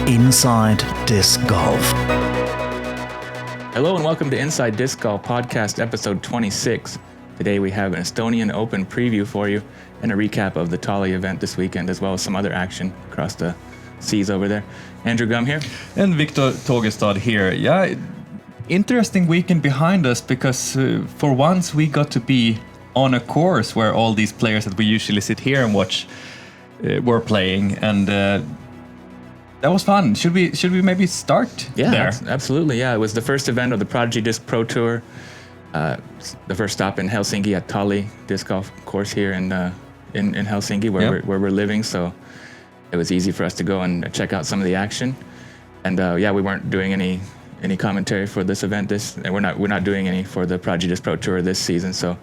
Inside Disc Golf. Hello and welcome to Inside Disc Golf Podcast episode 26. Today we have an Estonian Open preview for you and a recap of the Tali event this weekend, as well as some other action across the seas over there. Andrew Gum here. And Viktor Togestad here. Yeah, interesting weekend behind us because for once we got to be on a course where all these players that we usually sit here and watch were playing, and that was fun. Should we maybe start there? Absolutely. Yeah, it was the first event of the Prodigy Disc Pro Tour. The first stop in Helsinki at Tali Disc Golf Course here in Helsinki, where we're living. So it was easy for us to go and check out some of the action. And we weren't doing any commentary for this event. And we're not doing any for the Prodigy Disc Pro Tour this season. So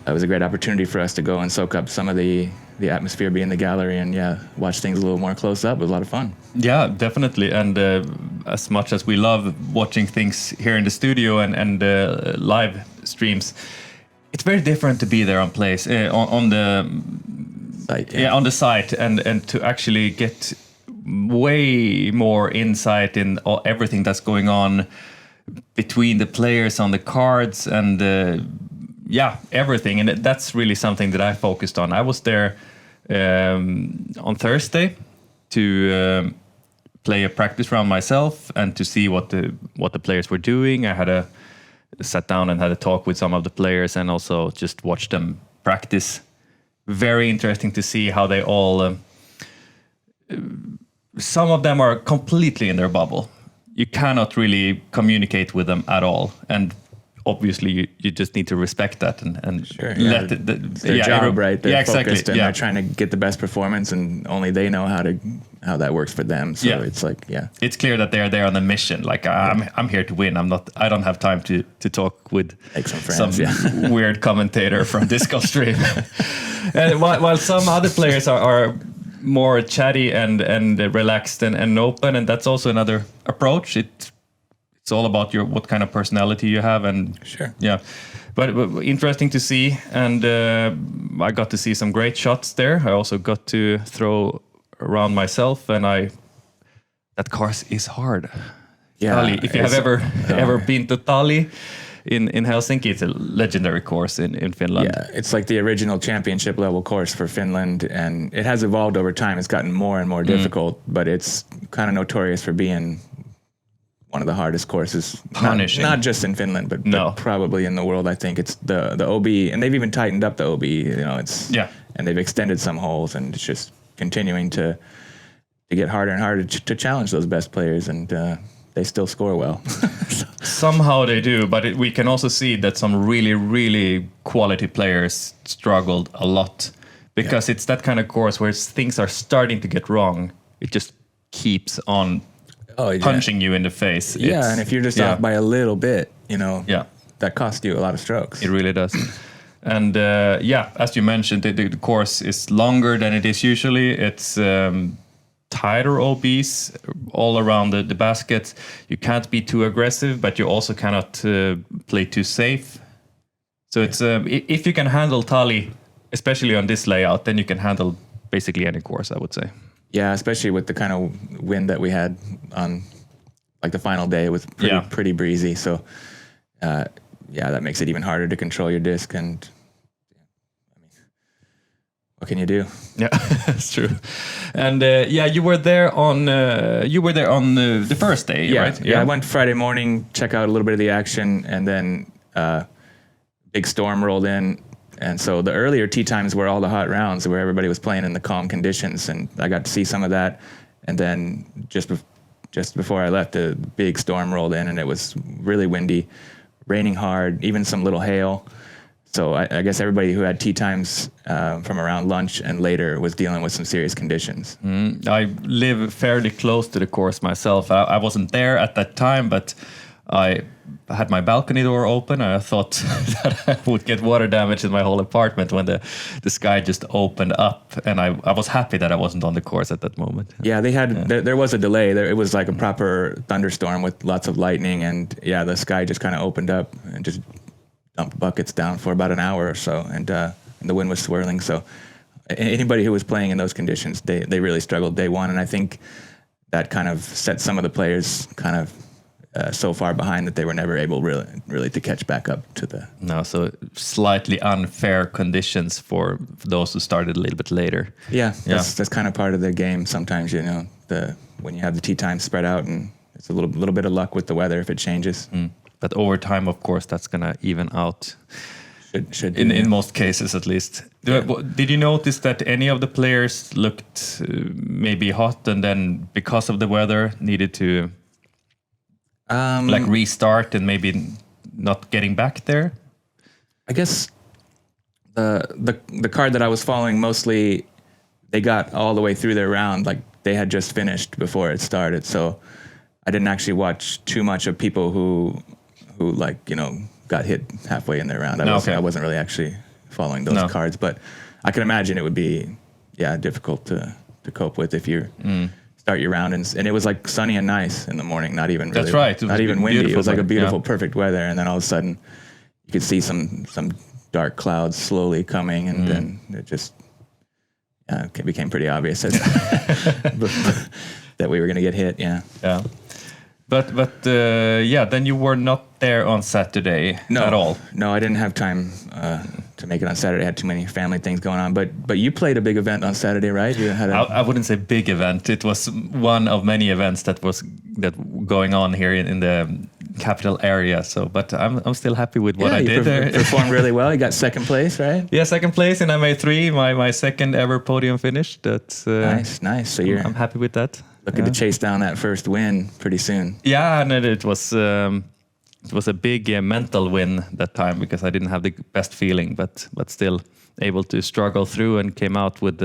it was a great opportunity for us to go and soak up some of the atmosphere, be in the gallery, and watch things a little more close up. It was a lot of fun. Yeah, definitely. And as much as we love watching things here in the studio and live streams, it's very different to be there on place on the site. On the site, and to actually get way more insight in everything that's going on between the players on the cards and everything. And that's really something that I focused on. I was there on Thursday to play a practice round myself and to see what the players were doing. I sat down and had a talk with some of the players and also just watched them practice. Very interesting to see how they all some of them are completely in their bubble. You cannot really communicate with them at all, and obviously you just need to respect that and sure, let it's their job, right? They're focused and they're trying to get the best performance, and only they know how that works for them. So it's like it's clear that they're there on a mission. Like I'm here to win. I don't have time to talk with some weird commentator from Disc Golf Stream. And while some other players are more chatty and relaxed and open, and that's also another approach. It's all about what kind of personality you have, and but interesting to see. And I got to see some great shots there. I also got to throw around myself, and that course is hard. Tali, if you have ever been to Tali in Helsinki, it's a legendary course in Finland. Yeah, it's like the original championship level course for Finland, and it has evolved over time. It's gotten more and more difficult, but it's kind of notorious for being one of the hardest courses. Punishing. Not just in Finland, but probably in the world. I think it's the OB, and they've even tightened up the OB. And they've extended some holes, and it's just continuing to get harder and harder to challenge those best players, and they still score well. Somehow they do, but we can also see that some really, really quality players struggled a lot because it's that kind of course where things are starting to get wrong. It just keeps on punching you in the face. And if you're just off by a little bit, that costs you a lot of strokes. It really does. And as you mentioned, the course is longer than it is usually. It's tighter OBs all around the basket. You can't be too aggressive, but you also cannot play too safe. So it's if you can handle Tali, especially on this layout, then you can handle basically any course, I would say. Yeah, especially with the kind of wind that we had on like the final day. It was pretty breezy. So that makes it even harder to control your disc. And what can you do? Yeah, that's true. And you were there on the first day, right? Yeah, I went Friday morning, check out a little bit of the action, and then big storm rolled in. And so the earlier tee times were all the hot rounds where everybody was playing in the calm conditions, and I got to see some of that. And then just before I left, the big storm rolled in, and it was really windy, raining hard, even some little hail. So I guess everybody who had tee times from around lunch and later was dealing with some serious conditions. I live fairly close to the course myself. I wasn't there at that time, but I had my balcony door open, and I thought that I would get water damage in my whole apartment when the sky just opened up, and I was happy that I wasn't on the course at that moment. Yeah, there was a delay. It was like a proper thunderstorm with lots of lightning, and the sky just kind of opened up and just dumped buckets down for about an hour or so, and the wind was swirling. So anybody who was playing in those conditions, they really struggled day one, and I think that kind of set some of the players kind of so far behind that they were never able really to catch back up to the. No, so slightly unfair conditions for those who started a little bit later. Yeah, that's kind of part of the game. Sometimes, you know, when you have the tee time spread out, and it's a little bit of luck with the weather if it changes. But over time, of course, that's gonna even out. Should in most cases, at least. Did you notice that any of the players looked maybe hot, and then because of the weather needed to like restart and maybe not getting back there? I guess the card that I was following, mostly they got all the way through their round, like they had just finished before it started. So I didn't actually watch too much of people who like, you know, got hit halfway in their round. I wasn't really actually following those cards, but I can imagine it would be difficult to cope with if you start your round and it was like sunny and nice in the morning, not even really, that's right, not even windy. It was like a beautiful, yeah, perfect weather, and then all of a sudden you could see some dark clouds slowly coming, and then it just it became pretty obvious that we were going to get hit. Yeah. But then you were not there on Saturday at all. No, I didn't have time to make it on Saturday. I had too many family things going on. But you played a big event on Saturday, right? You had I wouldn't say big event. It was one of many events that going on here in the capital area. So, but I'm still happy with what I did there. Performed really well. You got second place, right? Yeah, second place in MA3, my second ever podium finish. That's nice. So I'm happy with that. Looking to chase down that first win pretty soon. Yeah, and it was a big mental win that time because I didn't have the best feeling, but still able to struggle through and came out with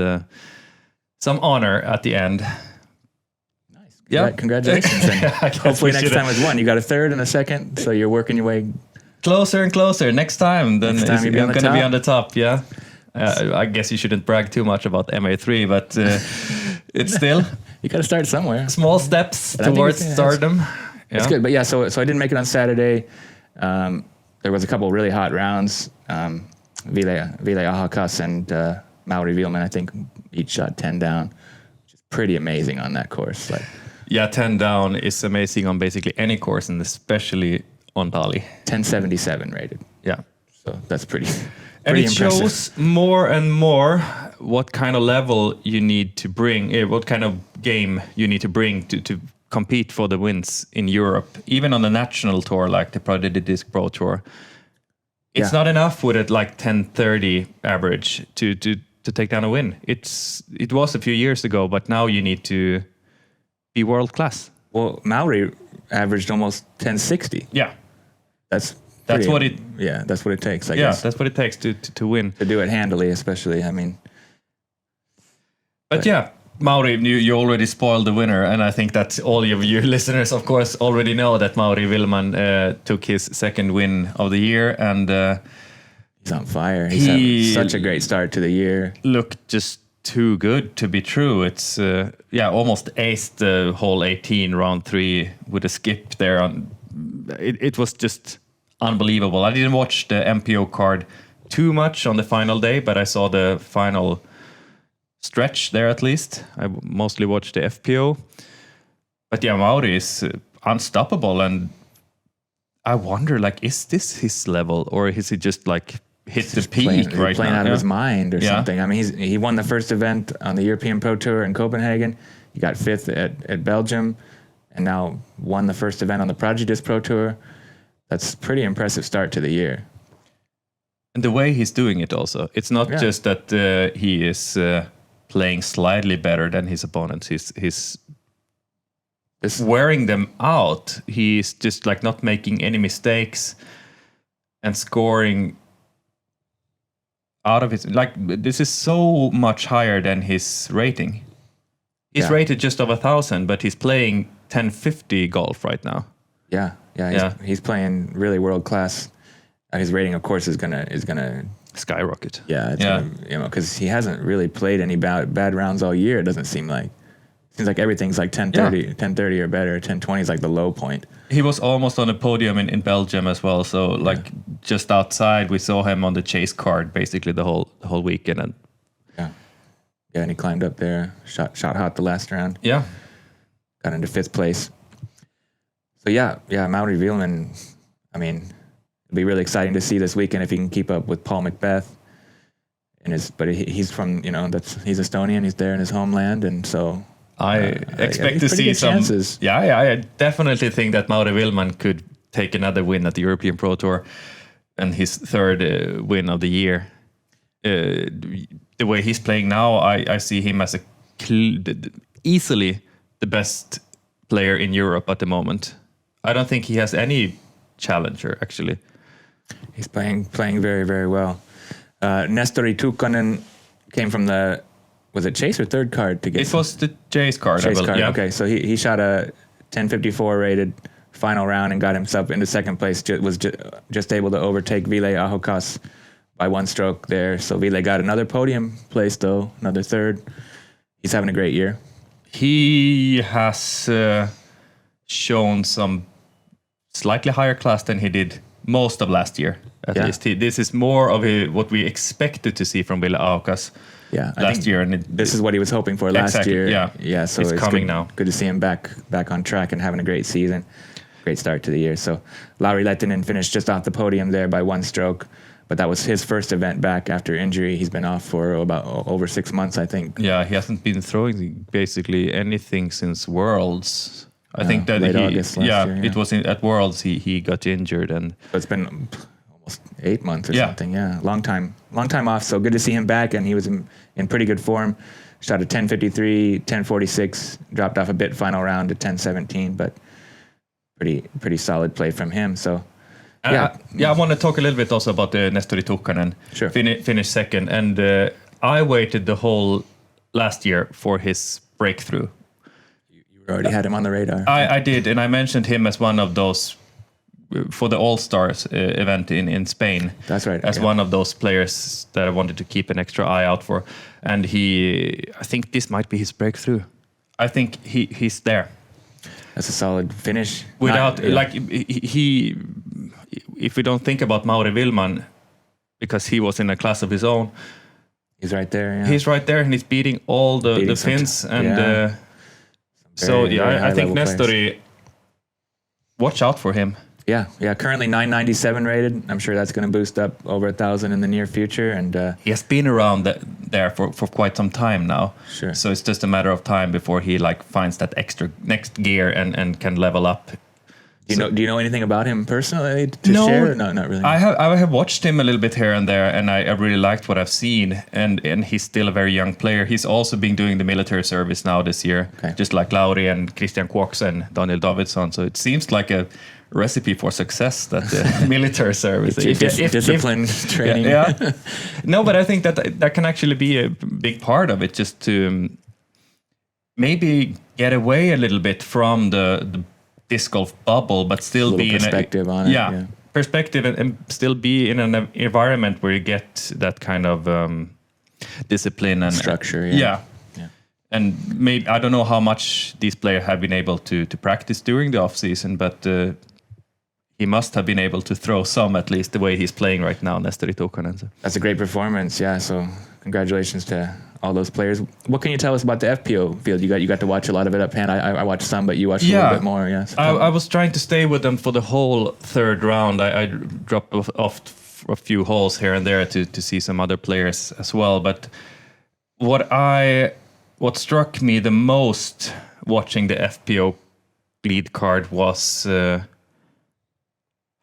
some honor at the end. Nice. Yeah, congratulations. And hopefully next time it's one. You got a third and a second, so you're working your way closer and closer. Next time you're going to be on the top. Yeah. I guess you shouldn't brag too much about MA3, but it's still. You got to start somewhere. Small steps towards stardom. It's good. But so I didn't make it on Saturday. There was a couple of really hot rounds. Ville Ahakas and Mauri Villmann, I think, each shot 10 down, which is pretty amazing on that course. 10 down is amazing on basically any course, and especially on Dali. 1077 rated. Yeah. So that's pretty and it impressive. Shows more and more what kind of level you need to bring, what kind of game you need to bring to compete for the wins in Europe, even on the national tour like the Prodigy Disc Pro Tour. It's not enough with a 1030 average to take down a win. It was a few years ago, but now you need to be world class. Well, Mauri averaged almost 1060. Yeah. That's what it takes, I guess. That's what it takes to win. To do it handily, especially, I mean. But Mauri, you already spoiled the winner, and I think that all of you listeners, of course, already know that Mauri Villmann took his second win of the year, and he's on fire. He's had such a great start to the year. Looked just too good to be true. It's almost aced the whole 18 round 3 with a skip there. It was just unbelievable. I didn't watch the MPO card too much on the final day, but I saw the final stretch there at least. I mostly watched the FPO. But Mauri is unstoppable, and I wonder, is this his level, or is he just hit the peak right playing now? Out of his mind or something. I mean, he won the first event on the European Pro Tour in Copenhagen. He got 5th at Belgium, and now won the first event on the Prodigy Disc Pro Tour. That's a pretty impressive start to the year. And the way he's doing it also. It's not just that he is playing slightly better than his opponents. He's wearing them out. He's just not making any mistakes and scoring out of his... this is so much higher than his rating. He's rated just over 1,000, but he's playing 1050 golf right now. He's playing really world class. His rating, of course, is gonna skyrocket. Because he hasn't really played any bad rounds all year. It doesn't seem like. It seems like everything's 1030 or better. 1020 is the low point. He was almost on a podium in Belgium as well. So just outside, we saw him on the chase card basically the whole weekend. And and he climbed up there, shot hot the last round. Yeah. got into 5th place. So yeah, Mauri Villmann. I mean, it'll be really exciting to see this weekend if he can keep up with Paul McBeth. But he's from, he's Estonian. He's there in his homeland, and so I expect to see some chances. Yeah, I definitely think that Mauri Villmann could take another win at the European Pro Tour, and his 3rd win of the year. The way he's playing now, I see him as easily the best player in Europe at the moment. I don't think he has any challenger, actually. He's playing very, very well. Nestori Tukkanen came from was it chase or 3rd card to get? It was the chase card. Yeah. Okay, so he shot a 10:54 rated final round and got himself into 2nd place. Was just able to overtake Ville Ahokas by 1 stroke there. So Ville got another podium place, though, another 3rd. He's having a great year. He has shown some slightly higher class than he did most of last year. At least this is more of what we expected to see from Ville Ahokas last year. And this is what he was hoping for last year. Yeah. So it's coming now. Good to see him back on track and having a great season. Great start to the year. So Lauri Lehtinen finished just off the podium there by 1 stroke, but that was his first event back after injury. He's been off for about over 6 months, I think. Yeah, he hasn't been throwing basically anything since Worlds. I think that August last year, it was at Worlds he got injured, and so it's been almost 8 months or something. Yeah, long time off. So good to see him back, and he was in pretty good form. Shot a 10:53, 10:46, dropped off a bit final round to 10:17, but pretty solid play from him. So I want to talk a little bit also about Nestori Tukkanen. Sure. Finished 2nd, and I waited the whole last year for his breakthrough. You already had him on the radar. I did, and I mentioned him as one of those for the All-Stars event in Spain. That's right. As one of those players that I wanted to keep an extra eye out for. And I think this might be his breakthrough. I think he's there. That's a solid finish. If we don't think about Mauri Villmann, because he was in a class of his own, he's right there. Yeah. He's right there, and he's beating all the Finns. And I think Nestori, watch out for him. Yeah. Currently 997 rated. I'm sure that's going to boost up over 1,000 in the near future. And he has been around there for quite some time now. Sure. So it's just a matter of time before he finds that extra next gear and can level up. Do you know anything about him personally to share? No, not really. I have watched him a little bit here and there, and I really liked what I've seen. And he's still a very young player. He's also been doing the military service now this year, just like Lauri and Christian Kuoks and Daniel Davidsson. So it seems like a recipe for success, that military service. Discipline training. Yeah. No, but I think that can actually be a big part of it, just to maybe get away a little bit from the disc golf bubble, but still be perspective on it. Yeah, perspective, and still be in an environment where you get that kind of discipline and structure. Yeah. And maybe I don't know how much these players have been able to practice during the off season, but he must have been able to throw some, at least the way he's playing right now, Nestori Tukkanen. That's a great performance. Yeah. So congratulations to all those players. What can you tell us about the FPO field? You got to watch a lot of it up hand. I watched some, but you watched a little bit more. Yeah. So I was trying to stay with them for the whole 3rd round. I dropped off a few holes here and there to see some other players as well. But what struck me the most watching the FPO lead card was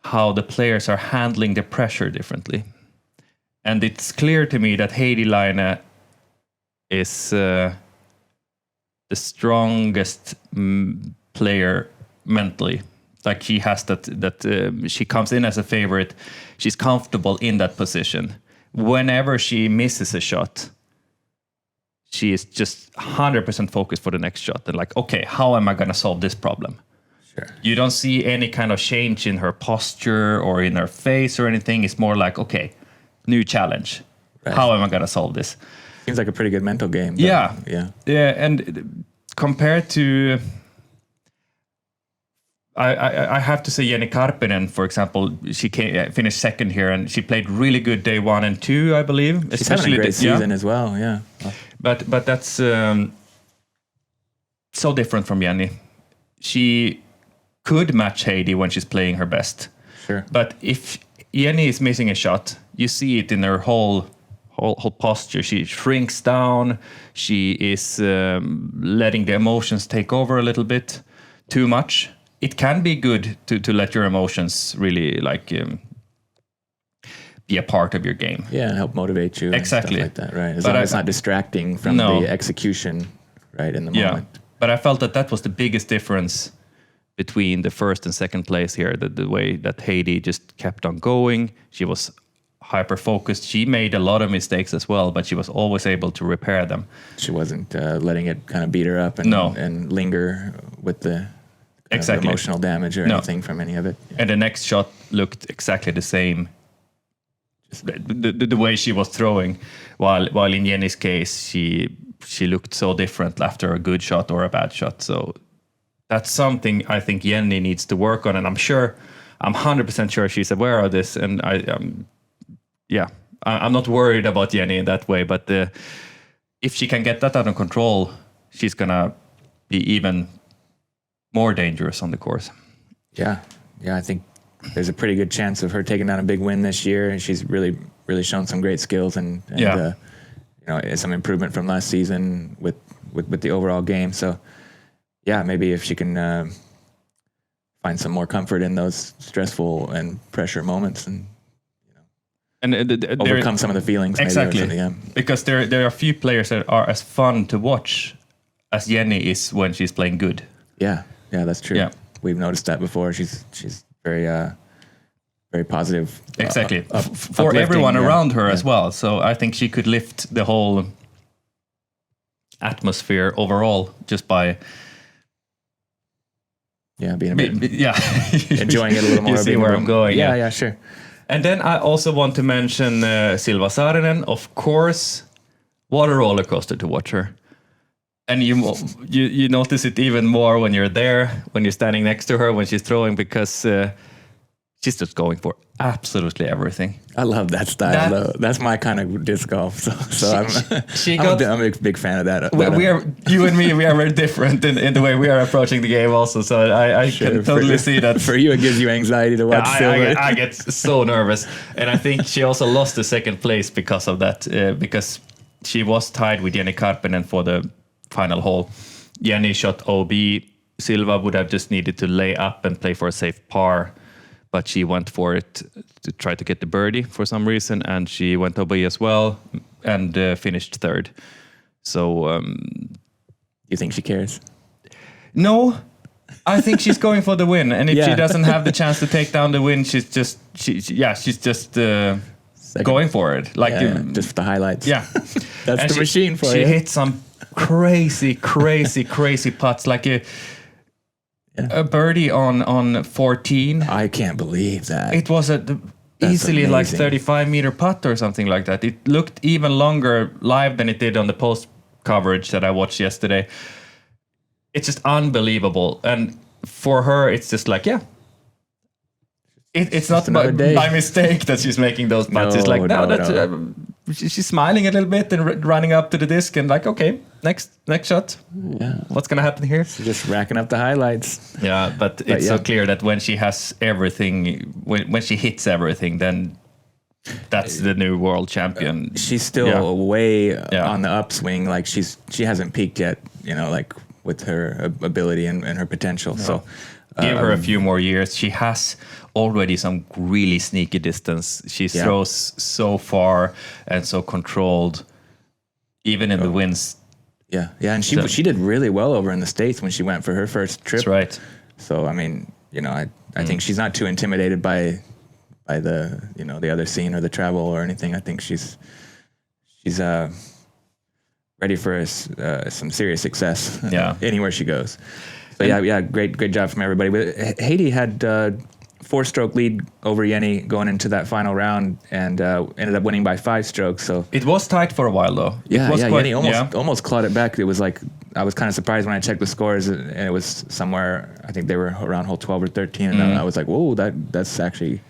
how the players are handling the pressure differently. And it's clear to me that Heidi Laine is the strongest player mentally. Like she has that she comes in as a favorite. She's comfortable in that position. Whenever she misses a shot, she is just 100% focused for the next shot. And like, okay, how am I going to solve this problem? Sure. You don't see any kind of change in her posture or in her face or anything. It's more like, okay, new challenge. Right. How am I going to solve this? Seems like a pretty good mental game. Yeah. And compared to, I have to say Jenny Karppinen, for example, she finished 2nd here, and she played really good day 1 and 2, I believe. She's having a great season as well. Yeah. But that's so different from Jenny. she could match Heidi when she's playing her best. Sure. But if Jenny is missing a shot, you see it in her whole posture. She shrinks down. She is letting the emotions take over a little bit too much. It can be good to let your emotions really be a part of your game. Yeah, and help motivate you. Exactly. And stuff like that, right? As long as it's not distracting from the execution, right, in the moment. But I felt that was the biggest difference between the first and second place here, the way that Heidi just kept on going. She was hyper-focused. She made a lot of mistakes as well, but she was always able to repair them. She wasn't letting it kind of beat her up and linger with the emotional damage or anything from any of it. Yeah. And the next shot looked exactly the same. Just the way she was throwing, while in Jenny's case, she looked so different after a good shot or a bad shot. So that's something I think Jenny needs to work on, and I'm 100% sure she's aware of this. And I'm not worried about Jenny in that way. But if she can get that under control, she's gonna be even more dangerous on the course. Yeah, I think there's a pretty good chance of her taking down a big win this year, and she's really, really shown some great skills and some improvement from last season with the overall game. So, yeah, maybe if she can find some more comfort in those stressful and pressure moments and overcome some of the feelings. Exactly, maybe, or something, yeah. Because there are a few players that are as fun to watch as Jenny is when she's playing good. Yeah, that's true. Yeah. We've noticed that before. She's very very positive. Exactly. For everyone around her as well. So I think she could lift the whole atmosphere overall just by being a bit enjoying it a little more. You see where I'm going. Yeah, sure. And then I also want to mention Silva Saarinen, of course. What a roller coaster to watch her. And you notice it even more when you're there, when you're standing next to her, when she's throwing, because she's just going for absolutely everything. I love that style, though. That's my kind of disc golf. So I'm a big fan of that. You and me, we are very different in the way we are approaching the game also. So I can totally see that. For you, it gives you anxiety to watch Silva. I get so nervous. And I think she also lost the second place because of that, because she was tied with Jenny Karppinen for the final hole. Jenny shot OB. Silva would have just needed to lay up and play for a safe par, but she went for it to try to get the birdie for some reason, and she went OB as well and finished third. So, you think she cares? No, I think she's going for the win, and if she doesn't have the chance to take down the win, she's just going for it, just for the highlights. Yeah, that's and the machine for you. She hit some crazy putts, like a birdie on 14. I can't believe that. It was easily amazing. like 35-meter putt or something like that. It looked even longer live than it did on the post coverage that I watched yesterday. It's just unbelievable. And for her, it's just like, it's not by mistake that she's making those putts. It's like, she's smiling a little bit and running up to the disc and like, okay, next shot. Yeah. What's going to happen here? She's just racking up the highlights. Yeah, but it's so clear that when she has everything, when she hits everything, then that's the new world champion. She's still way on the upswing. Like she hasn't peaked yet, like with her ability and her potential. No. So give her a few more years. She has already some really sneaky distance. She throws so far and so controlled, even in the winds. Yeah, and she did really well over in the States when she went for her first trip. That's right. So I mean, I think she's not too intimidated by the the other scene or the travel or anything. I think she's ready for some serious success. Anywhere she goes. So great job from everybody. But Heidi had 4-stroke lead over Jenny going into that final round and ended up winning by 5 strokes. So it was tight for a while though. Jenny almost clawed it back. It was like, I was kind of surprised when I checked the scores and it was somewhere, I think they were around hole 12 or 13, and I was like, whoa, that's actually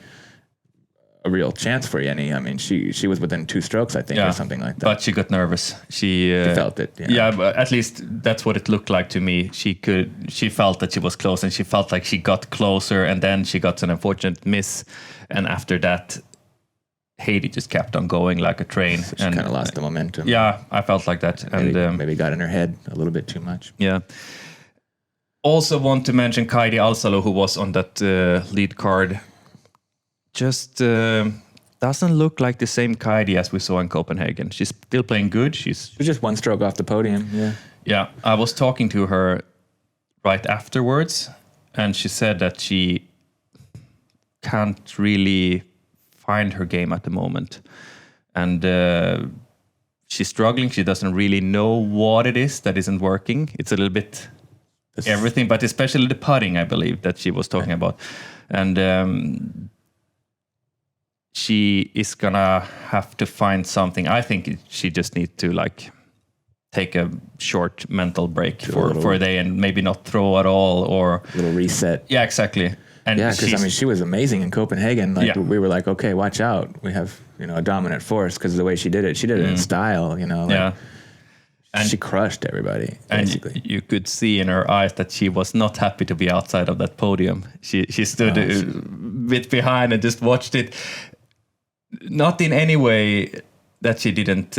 a real chance for Jenny. I mean, she was within 2 strokes, I think, or something like that. But she got nervous. She felt it. Yeah, but at least that's what it looked like to me. She felt that she was close, and she felt like she got closer, and then she got an unfortunate miss, and after that, Heidi just kept on going like a train. So she kind of lost the momentum. Yeah, I felt like that, and maybe got in her head a little bit too much. Yeah. Also want to mention Kaidi Alsalo, who was on that lead card. Just doesn't look like the same Kaidi as we saw in Copenhagen. She's still playing good. She's just 1 stroke off the podium. Yeah. Yeah. I was talking to her right afterwards, and she said that she can't really find her game at the moment, and she's struggling. She doesn't really know what it is that isn't working. It's a little bit everything, but especially the putting, I believe, that she was talking about. And she is gonna have to find something. I think she just needs to like take a short mental break for a day and maybe not throw at all, or a little reset. Yeah, exactly. And yeah, because I mean, she was amazing in Copenhagen. Like we were like, okay, watch out. We have a dominant force because of the way she did it. She did it in style. Like, and she crushed everybody. Basically. And you could see in her eyes that she was not happy to be outside of that podium. She stood a bit behind and just watched it. Not in any way that she didn't.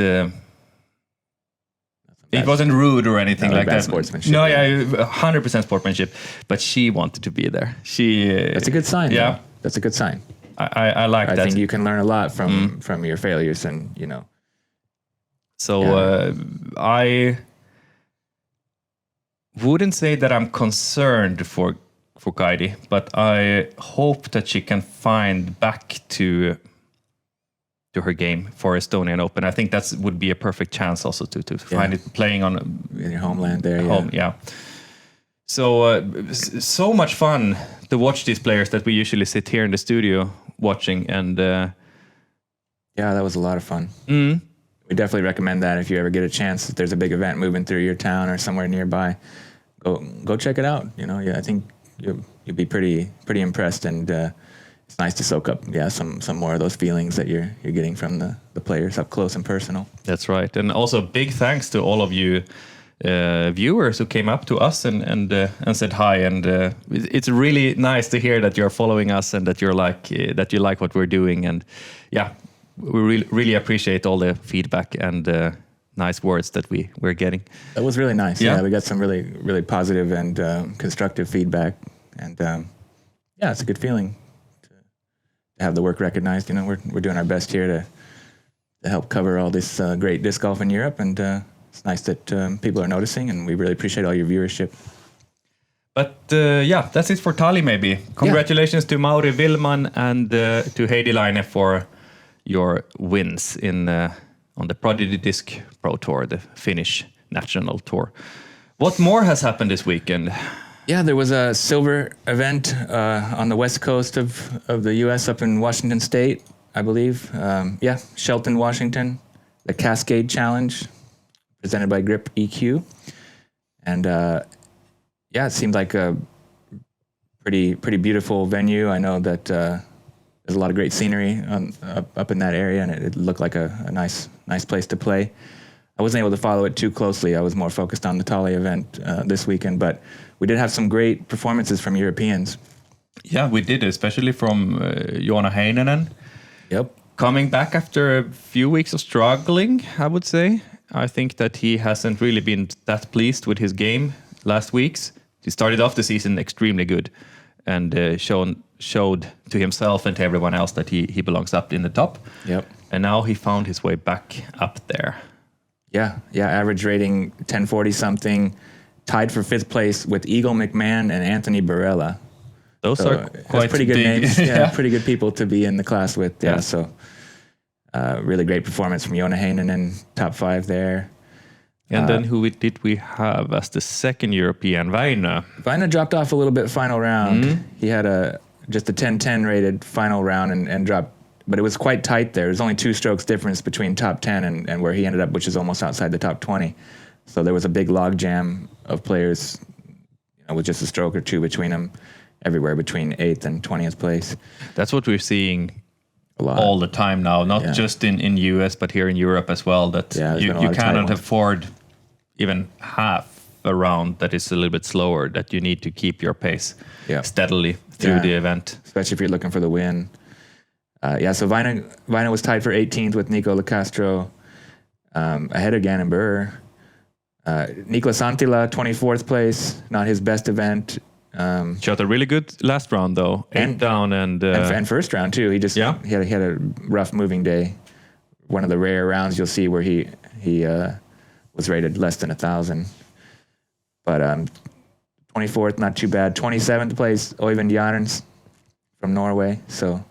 It wasn't rude or anything like that. Sportsmanship. No, 100% sportsmanship. But she wanted to be there. That's a good sign. Yeah, that's a good sign. I like that. I think you can learn a lot from your failures, and So I wouldn't say that I'm concerned for Kaidi, but I hope that she can find back to her game for Estonian Open. I think that would be a perfect chance also to find it playing on in your homeland there. Home, yeah. So much fun to watch these players that we usually sit here in the studio watching, and that was a lot of fun. We definitely recommend that if you ever get a chance. If there's a big event moving through your town or somewhere nearby, go check it out. I think you'll be pretty impressed, and it's nice to soak up some more of those feelings that you're getting from the players up close and personal. That's right, and also big thanks to all of you viewers who came up to us and said hi, and it's really nice to hear that you're following us and that that you like what we're doing, and we really appreciate all the feedback and nice words that we're getting. That was really nice. Yeah, we got some really, really positive and constructive feedback, and it's a good feeling to have the work recognized. We're doing our best here to help cover all this great disc golf in Europe, and it's nice that people are noticing, and we really appreciate all your viewership. But that's it for Tali. Maybe congratulations to Mauri Villmann and to Heidi Laine for your wins on the Prodigy Disc Pro Tour, the Finnish National Tour. What more has happened this weekend? Yeah, there was a silver event on the west coast of the U.S. up in Washington State, I believe. Shelton, Washington, the Cascade Challenge, presented by Grip EQ. And it seemed like a pretty beautiful venue. I know that there's a lot of great scenery up in that area, and it looked like a nice place to play. I wasn't able to follow it too closely. I was more focused on the Tali event this weekend, but we did have some great performances from Europeans. Yeah, we did, especially from Joona Heinonen. Yep. Coming back after a few weeks of struggling, I would say. I think that he hasn't really been that pleased with his game last weeks. He started off the season extremely good and showed to himself and to everyone else that he belongs up in the top. Yep. And now he found his way back up there. Yeah. Average rating 1040 something, tied for 5th place with Eagle McMahon and Anthony Barella. Those are quite pretty good big names. Pretty good people to be in the class with. Yeah. So really great performance from Joona Heinonen, top 5 there. And then who did we have as the second European? Väinö dropped off a little bit final round. He had just a 10-10 rated final round and dropped, but it was quite tight there. There's only 2 strokes difference between top 10 and where he ended up, which is almost outside the top 20. So there was a big log jam of players, with just a stroke or 2 between them, everywhere between 8th and 20th place. That's what we're seeing all the time now, not just in US, but here in Europe as well, that you cannot afford even half a round that is a little bit slower, that you need to keep your pace steadily through the event. Especially if you're looking for the win. So Väinö was tied for 18th with Nico Lacastro, ahead of Gannon Burr. Niklas Anttila, 24th place, not his best event. Shot a really good last round though, 8 down and first round too. He had a rough moving day. One of the rare rounds you'll see where he was rated less than 1,000. But 24th, not too bad. 27th place, Øyvind Jarens from Norway. So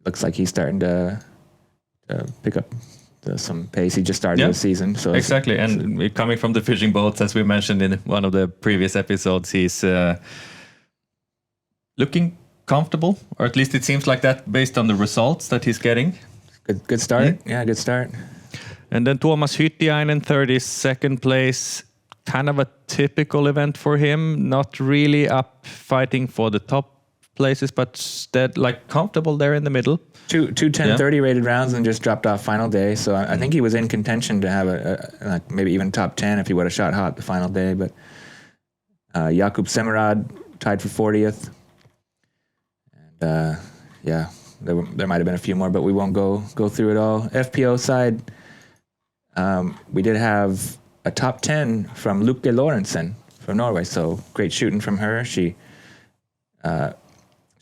looks like he's starting to pick up some pace. He just started the season. So exactly, and coming from the fishing boats, as we mentioned in one of the previous episodes, he's looking comfortable, or at least it seems like that based on the results that he's getting. Good start. Yeah, good start. And then Tuomas Hyttiainen, 32nd place. Kind of a typical event for him. Not really up fighting for the top places, but instead like comfortable there in the middle. Two 10-30 rated rounds and just dropped off final day. So I think he was in contention to have a maybe even top 10 if he would have shot hot the final day. But Jakub Semerad tied for 40th. And there might have been a few more, but we won't go through it all. FPO side, we did have a top 10 from Luke Lorentzen from Norway. So great shooting from her. She shot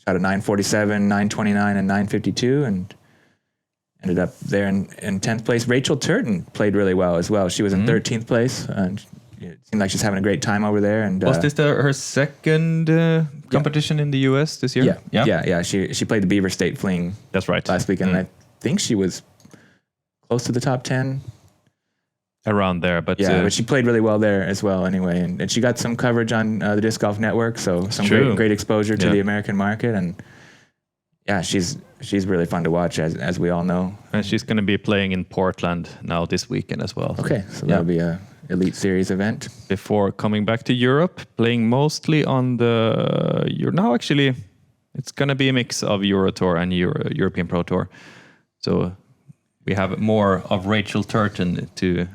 a 947, 929, and 952, and ended up there in 10th place. Rachel Turton played really well as well. She was in 13th place, and it seemed like she's having a great time over there. And was this her second competition in the US this year? Yeah. She played the Beaver State Fling. That's right. Last weekend. And I think she was close to the top 10. Around there, but but she played really well there as well anyway, and she got some coverage on the Disc Golf Network, so some great exposure to the American market, and she's really fun to watch as we all know. And she's going to be playing in Portland now this weekend as well. Okay, so that'll be a Elite Series event. Before coming back to Europe, playing mostly on now actually it's going to be a mix of Euro Tour and European Pro Tour, so we have more of Rachel Turton to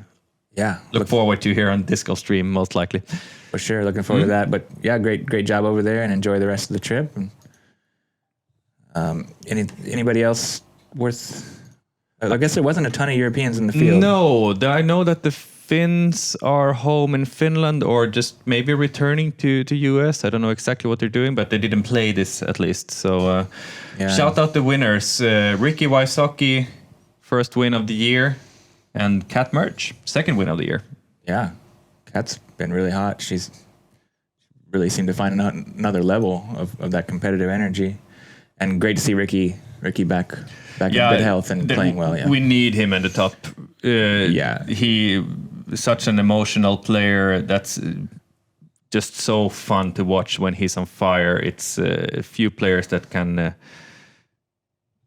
look forward to here on Disc Golf Stream, most likely. For sure, looking forward to that. But great job over there, and enjoy the rest of the trip. And, anybody else worth? I guess there wasn't a ton of Europeans in the field. No, I know that the Finns are home in Finland, or just maybe returning to US. I don't know exactly what they're doing, but they didn't play this at least. So shout out the winners: Ricky Wysocki, first win of the year. And Kat Merch, second win of the year. Yeah, Kat's been really hot. She's really seemed to find another level of that competitive energy. And great to see Ricky back in good health and playing well. Yeah, we need him in the top. He such an emotional player. That's just so fun to watch when he's on fire. It's a few players that can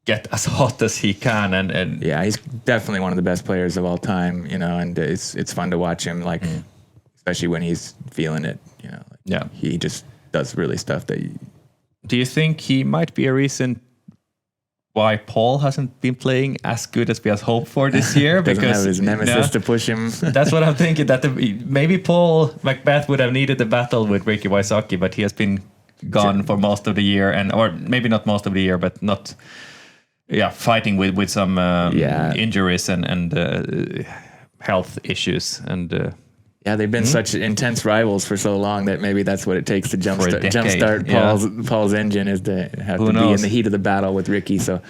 get as hot as he can, and he's definitely one of the best players of all time, and it's fun to watch him, especially when he's feeling it, he just does really stuff that Do you think he might be a reason why Paul hasn't been playing as good as we had hoped for this year? Doesn't have his nemesis to push him. That's what I'm thinking, that maybe Paul McBeth would have needed a battle with Ricky Wysocki, but he has been gone for most of the year, or maybe not most of the year, but not fighting with some injuries and health issues, and they've been such intense rivals for so long that maybe that's what it takes to jumpstart Paul's engine, is to have to be in the heat of the battle with Ricky. So,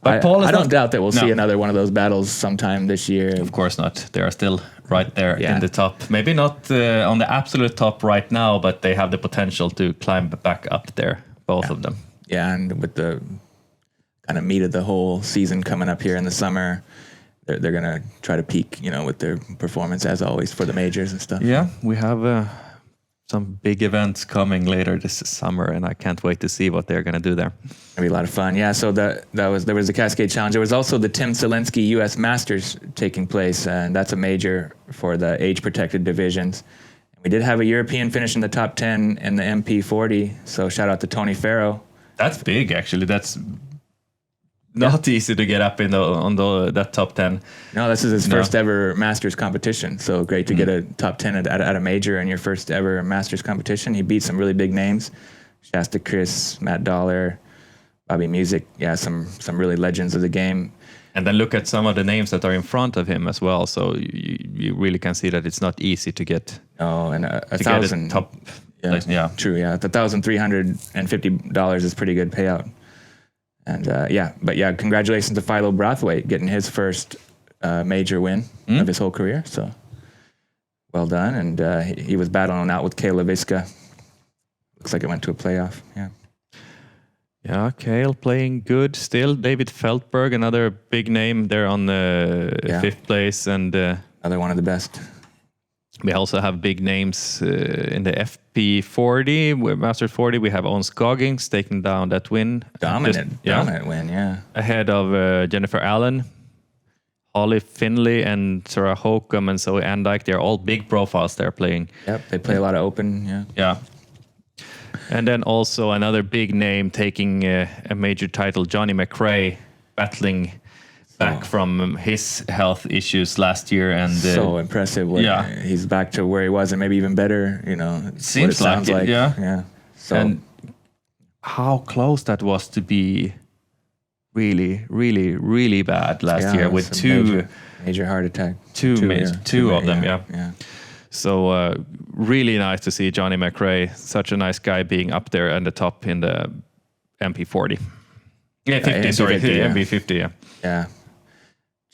but I don't doubt that we'll see another one of those battles sometime this year. Of course not. They are still right there in the top. Maybe not on the absolute top right now, but they have the potential to climb back up there, both of them. Yeah, and with the kind of meat of the whole season coming up here in the summer, they're going to try to peak, with their performance as always for the majors and stuff. Yeah, we have some big events coming later this summer, and I can't wait to see what they're going to do there. It'll be a lot of fun. Yeah, so there was the Cascade Challenge. There was also the Tim Selinske U.S. Masters taking place, and that's a major for the age-protected divisions. We did have a European finish in the top 10 in the MP40, so shout out to Tony Farrow. That's big, actually. That's not easy to get up in that top 10. No, this is his first ever Masters competition. So great to get a top 10 at a major in your first ever Masters competition. He beat some really big names: Shasta Chris, Matt Dollar, Bobby Music. Yeah, some really legends of the game. And then look at some of the names that are in front of him as well. So you really can see that it's not easy to get. Oh, and a thousand top. Yeah, true. Yeah, $1,350 is pretty good payout. And congratulations to Philo Brathwaite getting his first major win of his whole career. So well done. And he was battling out with Kale Laviska. Looks like it went to a playoff. Yeah. Yeah, Kale playing good still. David Feldberg, another big name there on the 5th place. And another one of the best. We also have big names in the FP40, Masters 40. We have Ons Goggins taking down that win. Dominant win, yeah. Ahead of Jennifer Allen, Holly Finley, and Sarah Hokum and Zoe Andike. They're all big profiles they're playing. Yep, they play a lot of Open, yeah. Yeah. And then also another big name taking a major title, Johnny McRae, battling back from his health issues last year, and so impressive. He's back to where he was, and maybe even better. Seems like it. Yeah. So, and how close that was to be really, really, really bad last year with two major heart attack. Two of them. Yeah. So really nice to see Johnny McRae, such a nice guy, being up there at the top in the MP40. Yeah, 50. Sorry, MP50. Yeah. Yeah.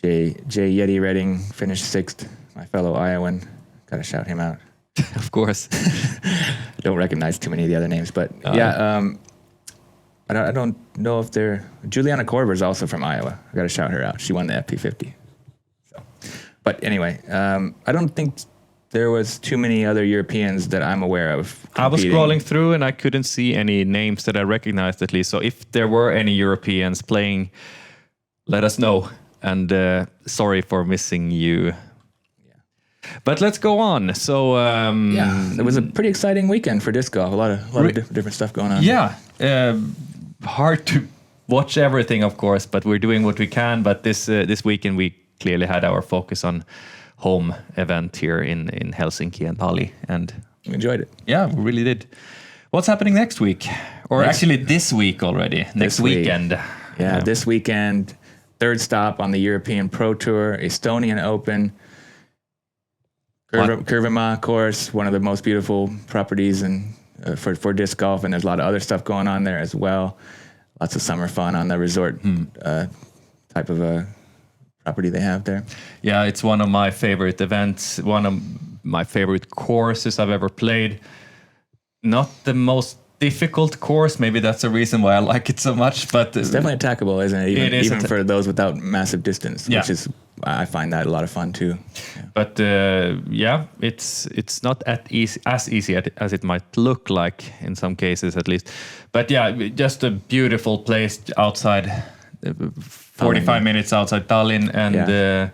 Jay Yeti Redding finished 6th. My fellow Iowan. Got to shout him out. Of course. I don't recognize too many of the other names, but I don't know if they're... Juliana Korver's also from Iowa. I got to shout her out. She won the FP50. So, but anyway, I don't think there was too many other Europeans that I'm aware of competing. I was scrolling through and I couldn't see any names that I recognized, at least. So if there were any Europeans playing, let us know. And sorry for missing you. Yeah. But let's go on. So it was a pretty exciting weekend for disc golf. A lot of different stuff going on. Yeah, hard to watch everything, of course, but we're doing what we can. But this weekend we clearly had our focus on home event here in Helsinki and Tali, and we enjoyed it. Yeah, we really did. What's happening next week? Or actually this week already. Next weekend. Yeah, this weekend. Third stop on the European Pro Tour, Estonian Open, Kurvimaa course, one of the most beautiful properties for disc golf, and there's a lot of other stuff going on there as well. Lots of summer fun on the resort type of a property they have there. Yeah, it's one of my favorite events, one of my favorite courses I've ever played. Not the most difficult course, maybe that's the reason why I like it so much, but it's definitely attackable, isn't it? Even for those without massive distance, which is, I find that a lot of fun too. Yeah. But it's not as easy as it might look like in some cases, at least. But yeah, just a beautiful place outside, 45 minutes outside Tallinn, and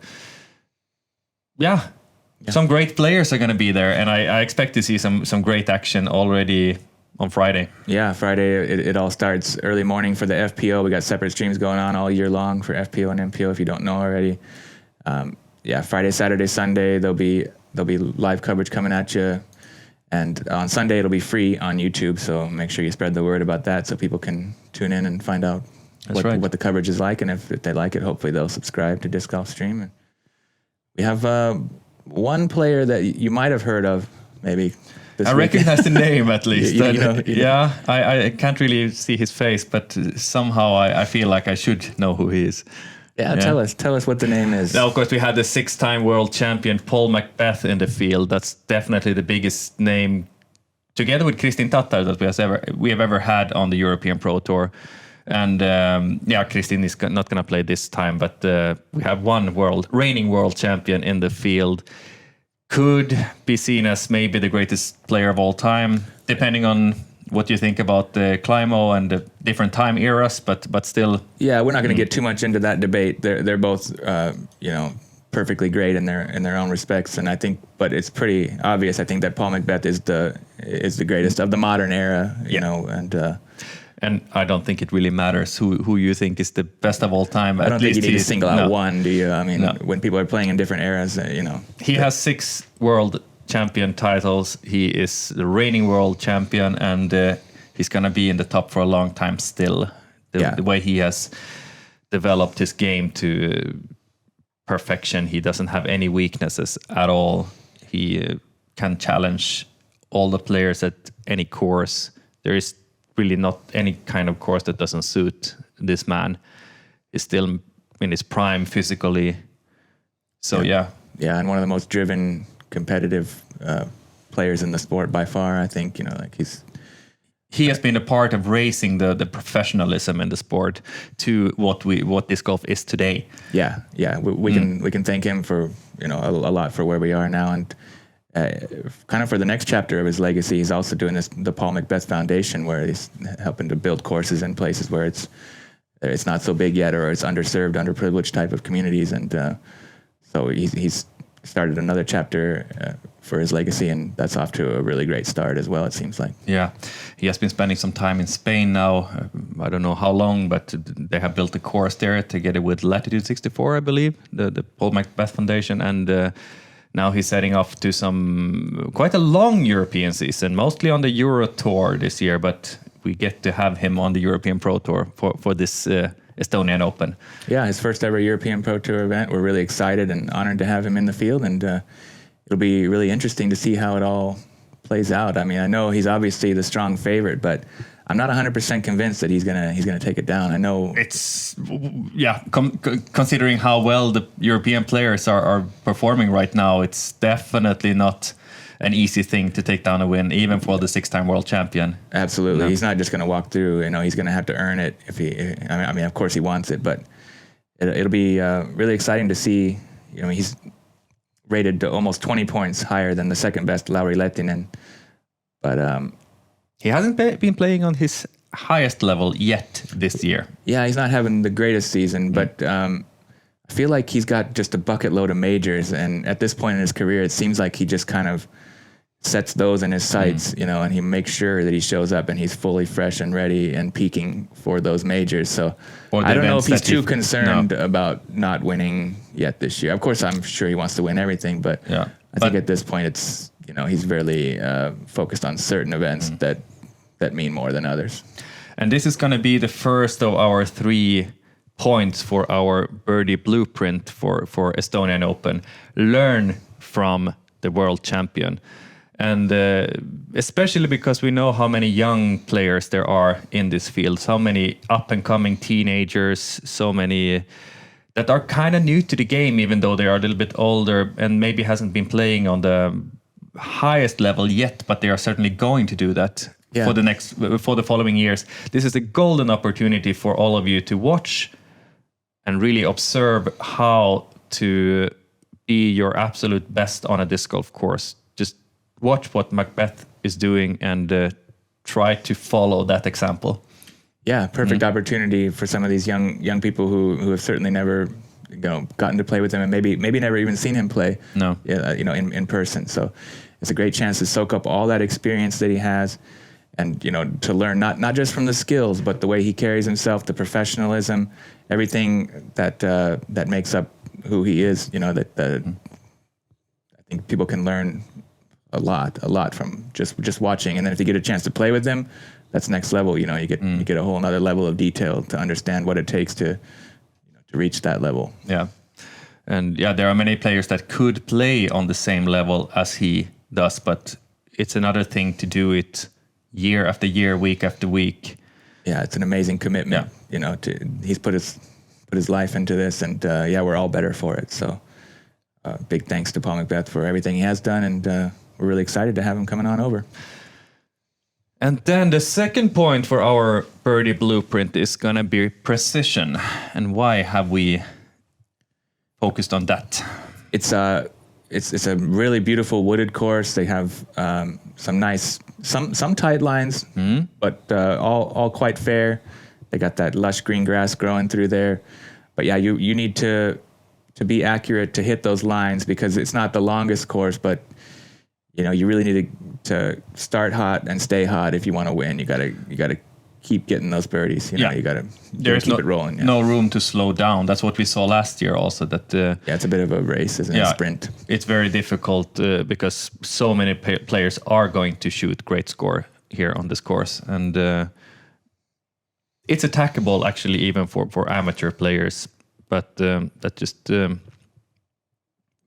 some great players are going to be there, and I expect to see some great action already on Friday. Yeah, Friday it all starts early morning for the FPO. We got separate streams going on all year long for FPO and MPO if you don't know already. Friday, Saturday, Sunday there'll be live coverage coming at you, and on Sunday it'll be free on YouTube. So make sure you spread the word about that so people can tune in and find out what the coverage is like, and if they like it, hopefully they'll subscribe to Disc Golf Stream. And we have one player that you might have heard of, maybe. I recognize the name at least. I can't really see his face, but somehow I feel like I should know who he is. Yeah, tell us what the name is. Now, of course, we had the 6-time world champion Paul McBeth in the field. That's definitely the biggest name, together with Kristin Tattar, that we have ever had on the European Pro Tour. And Kristin is not going to play this time, but we have one reigning world champion in the field. Could be seen as maybe the greatest player of all time, depending on what you think about the Climo and the different time eras, but still. Yeah, we're not going to get too much into that debate. They're both perfectly great in their own respects, and I think, but it's pretty obvious. I think that Paul McBeth is the greatest of the modern era, you know, and And I don't think it really matters who you think is the best of all time. I don't think you need to single out one, do you? I mean, No. when people are playing in different eras, He has 6 world champion titles. He is the reigning world champion, and he's going to be in the top for a long time still. The way he has developed his game to perfection, he doesn't have any weaknesses at all. He can challenge all the players at any course. There is really not any kind of course that doesn't suit this man. He's still in his prime physically. So yeah, and one of the most driven, competitive players in the sport by far. I think he has been a part of raising the professionalism in the sport to what disc golf is today. We can thank him for a lot for where we are now, and kind of for the next chapter of his legacy. He's also doing the Paul McBeth Foundation, where he's helping to build courses in places where it's not so big yet, or it's underserved, underprivileged type of communities, and so he's started another chapter for his legacy, and that's off to a really great start as well, it seems like. Yeah, he has been spending some time in Spain now. I don't know how long, but they have built a course there together with Latitude 64, I believe, the Paul McBeth Foundation, and now he's heading off to quite a long European season, mostly on the Euro Tour this year, but we get to have him on the European Pro Tour for this Estonian Open. Yeah, his first ever European Pro Tour event. We're really excited and honored to have him in the field, and it'll be really interesting to see how it all plays out. I mean, I know he's obviously the strong favorite, but I'm not 100% convinced that he's gonna take it down. I know it's considering how well the European players are performing right now, it's definitely not an easy thing to take down a win, even for the 6-time world champion. Absolutely, no. He's not just gonna walk through. He's gonna have to earn it. I mean, of course he wants it, but it'll be really exciting to see. He's rated to almost 20 points higher than the second best Lauri Lehtinen, but he hasn't been playing on his highest level yet this year. Yeah, he's not having the greatest season, but I feel like he's got just a bucket load of majors, and at this point in his career, it seems like he just kind of sets those in his sights, and he makes sure that he shows up and he's fully fresh and ready and peaking for those majors. So I don't know if he's too concerned about not winning yet this year. Of course, I'm sure he wants to win everything, but I think at this point it's he's really focused on certain events that mean more than others. And this is going to be the first of our 3 points for our birdie blueprint for Estonian Open. Learn from the world champion. And especially because we know how many young players there are in this field, so many up-and-coming teenagers, so many that are kind of new to the game, even though they are a little bit older and maybe hasn't been playing on the highest level yet, but they are certainly going to do that for the following years. This is a golden opportunity for all of you to watch and really observe how to be your absolute best on a disc golf course. Just watch what McBeth is doing and try to follow that example. Yeah, perfect opportunity for some of these young people who have certainly never gotten to play with him, and maybe never even seen him play. No, in person. So it's a great chance to soak up all that experience that he has, and to learn not just from the skills, but the way he carries himself, the professionalism, everything that makes up who he is. I think people can learn a lot from just watching, and then if you get a chance to play with him, that's next level. You get a whole another level of detail to understand what it takes to reach that level. Yeah, and there are many players that could play on the same level as he does, but it's another thing to do it year after year, week after week. Yeah, it's an amazing commitment. Yeah. He's put his life into this, and we're all better for it. So big thanks to Paul McBeth for everything he has done, and we're really excited to have him coming on over. And then the second point for our birdie blueprint is going to be precision. And why have we focused on that? It's a really beautiful wooded course. They have some nice, some tight lines, but all quite fair. They got that lush green grass growing through there. But yeah, you need to be accurate to hit those lines, because it's not the longest course, but you really need to start hot and stay hot if you want to win. You gotta keep getting those birdies. You know, you got to keep it rolling. No room to slow down. That's what we saw last year also. That it's a bit of a race, isn't it? A sprint. It's very difficult because so many players are going to shoot great score here on this course, and it's attackable actually even for amateur players. But that just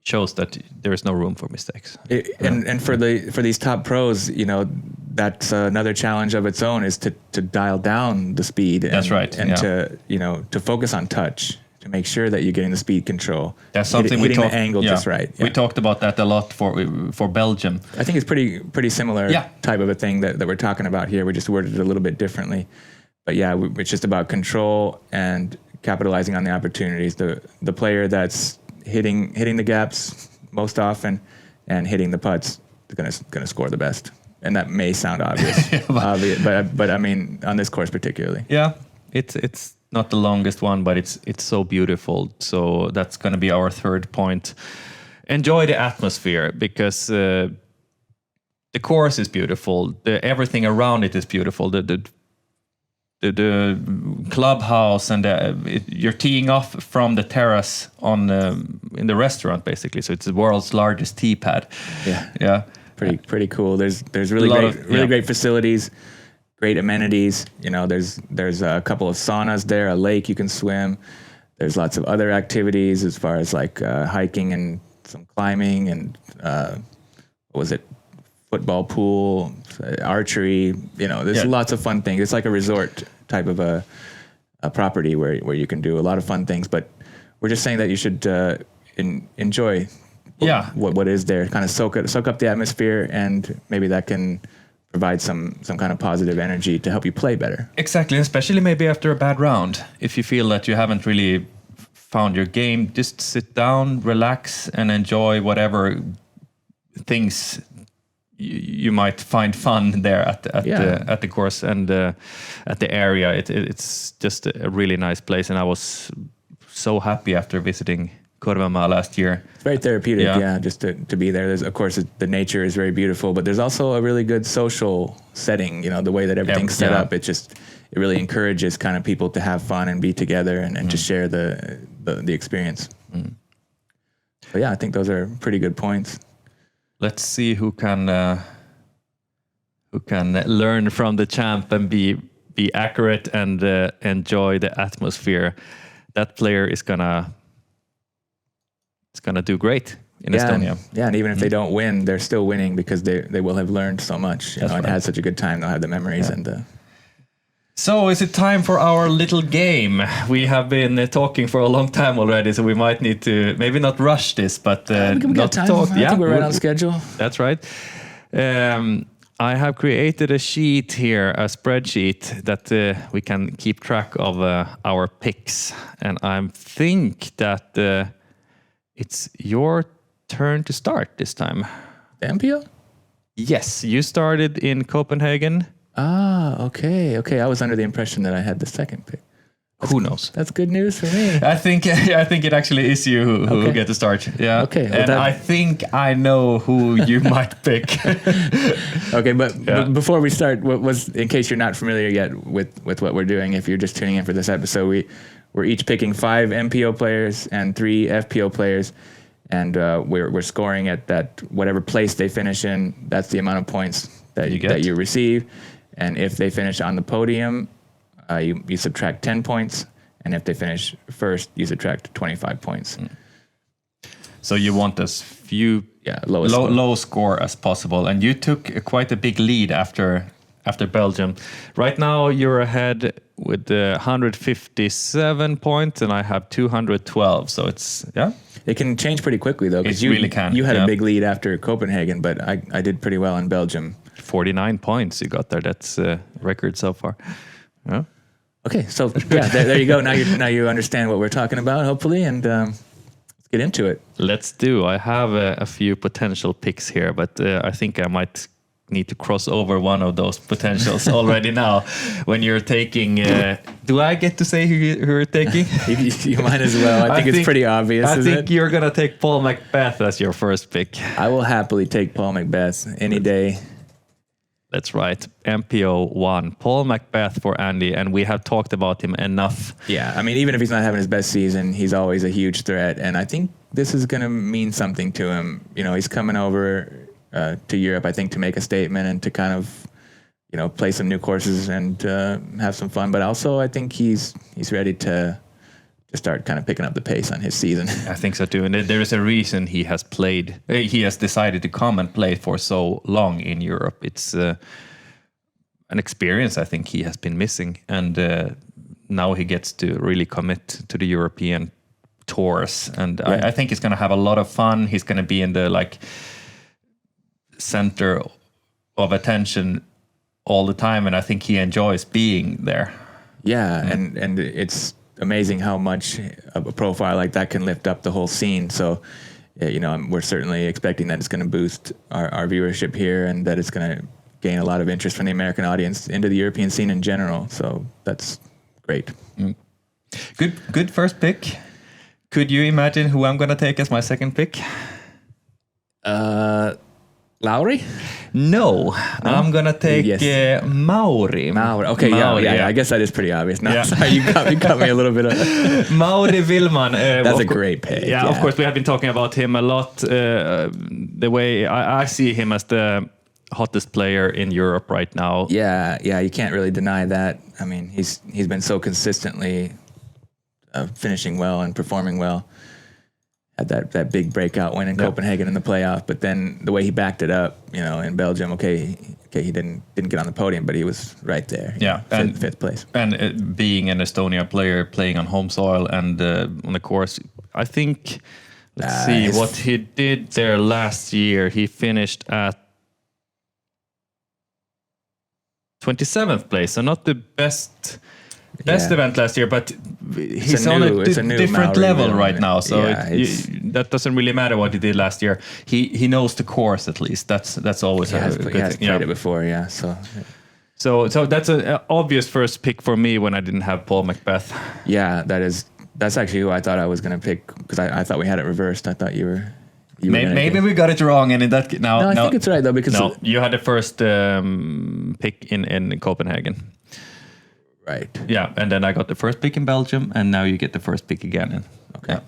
shows that there is no room for mistakes. And for these top pros, you know, that's another challenge of its own, is to dial down the speed. That's right. And to focus on touch, to make sure that you're getting the speed control. That's something hitting the angle just right. We talked about that a lot for Belgium. I think it's pretty similar type of a thing that we're talking about here. We just worded it a little bit differently. But yeah, it's just about control and capitalizing on the opportunities. The player that's hitting the gaps most often and hitting the putts, they're gonna score the best. And that may sound obvious, but I mean on this course particularly. Yeah, it's not the longest one, but it's so beautiful. So that's gonna be our third point. Enjoy the atmosphere, because the course is beautiful. Everything around it is beautiful. The clubhouse and you're teeing off from the terrace in the restaurant basically, so it's the world's largest tee pad. Yeah, pretty cool. There's really great facilities, great amenities. You know, there's a couple of saunas there, a lake you can swim. There's lots of other activities as far as like hiking and some climbing and football pool, archery, you know, there's lots of fun things. It's like a resort type of a property where you can do a lot of fun things, but we're just saying that you should enjoy what is there, kind of soak up the atmosphere, and maybe that can provide some kind of positive energy to help you play better. Exactly, especially maybe after a bad round. If you feel that you haven't really found your game, just sit down, relax, and enjoy whatever things you might find fun there at the course and at the area. It's just a really nice place, and I was so happy after visiting Korvamaa last year. It's very therapeutic, just to be there. There's, of course, the nature is very beautiful, but there's also a really good social setting. You know, the way that everything's set up, it really encourages kind of people to have fun and be together and to share the experience. But yeah, I think those are pretty good points. Let's see who can learn from the champ and be accurate and enjoy the atmosphere. That player is gonna do great in Estonia. And even if they don't win, they're still winning because they will have learned so much. You know, and had such a good time. They'll have the memories and. So is it time for our little game? We have been talking for a long time already, so we might need to maybe not rush this, but not talk. I think we're right on schedule. That's right. I have created a sheet here, a spreadsheet that we can keep track of our picks, and I think that it's your turn to start this time. The MPO? Yes, you started in Copenhagen. Okay. I was under the impression that I had the second pick. Who knows? That's good news for me. I think it actually is you who get to start. Yeah. Okay. And I think I know who you might pick. Okay, but before we start, in case you're not familiar yet with what we're doing, if you're just tuning in for this episode, we're each picking 5 MPO players and 3 FPO players, and we're scoring at that whatever place they finish in. That's the amount of points that you receive. And if they finish on the podium, you subtract 10 points. And if they finish first, you subtract 25 points. So you want as few low score as possible. And you took quite a big lead after Belgium. Right now, you're ahead with 157 points, and I have 212. So it's, It can change pretty quickly, though. It really can. You had a big lead after Copenhagen, but I did pretty well in Belgium. 49 points you got there. That's a record so far. Yeah. Okay, so there you go. Now you understand what we're talking about, hopefully, and let's get into it. Let's do. I have a few potential picks here, but I think I might need to cross over one of those potentials already now. When you're taking, do I get to say who you're taking? You might as well. I think it's pretty obvious. I think you're gonna take Paul McBeth as your first pick. I will happily take Paul McBeth any day. That's right. MPO 1. Paul McBeth for Andy, and we have talked about him enough. Yeah, I mean, even if he's not having his best season, he's always a huge threat, and I think this is going to mean something to him. You know, he's coming over to Europe, I think, to make a statement and to kind of, you know, play some new courses and have some fun. But also, I think he's ready to start kind of picking up the pace on his season. I think so too, and there is a reason he has played. He has decided to come and play for so long in Europe. It's an experience I think he has been missing, and now he gets to really commit to the European tours. And I think he's going to have a lot of fun. He's going to be in the center of attention all the time, and I think he enjoys being there. Yeah, and it's amazing how much a profile like that can lift up the whole scene. So, you know, we're certainly expecting that it's going to boost our viewership here, and that it's going to gain a lot of interest from the American audience into the European scene in general. So that's great. Good first pick. Could you imagine who I'm going to take as my second pick? Mauri? No, I'm gonna take Mauri. Okay, Mauri, yeah. I guess that is pretty obvious. No, sorry, you got me a little bit of Mauri Villmann. That's a great pick. Yeah, of course, we have been talking about him a lot. The way I see him as the hottest player in Europe right now. Yeah, you can't really deny that. I mean, he's been so consistently finishing well and performing well. Had that big breakout win in Copenhagen in the playoff, but then the way he backed it up, you know, in Belgium, he didn't get on the podium, but he was right there. Yeah, and fifth place. And being an Estonia player, playing on home soil and on the course, I think. Let's see what he did there last year. He finished at 27th place, so not the best event last year, but he's on a different Mauri level Villmann right now. So that doesn't really matter what he did last year. He knows the course at least. That's always he has played it before. Yeah, so that's an obvious first pick for me when I didn't have Paul McBeth. Yeah, that's actually who I thought I was going to pick, because I thought we had it reversed. I thought you were. Maybe we got it wrong, and in that I think it's right though, because you had the first pick in Copenhagen. Right. Yeah, and then I got the first pick in Belgium, and now you get the first pick again. Okay. Yeah.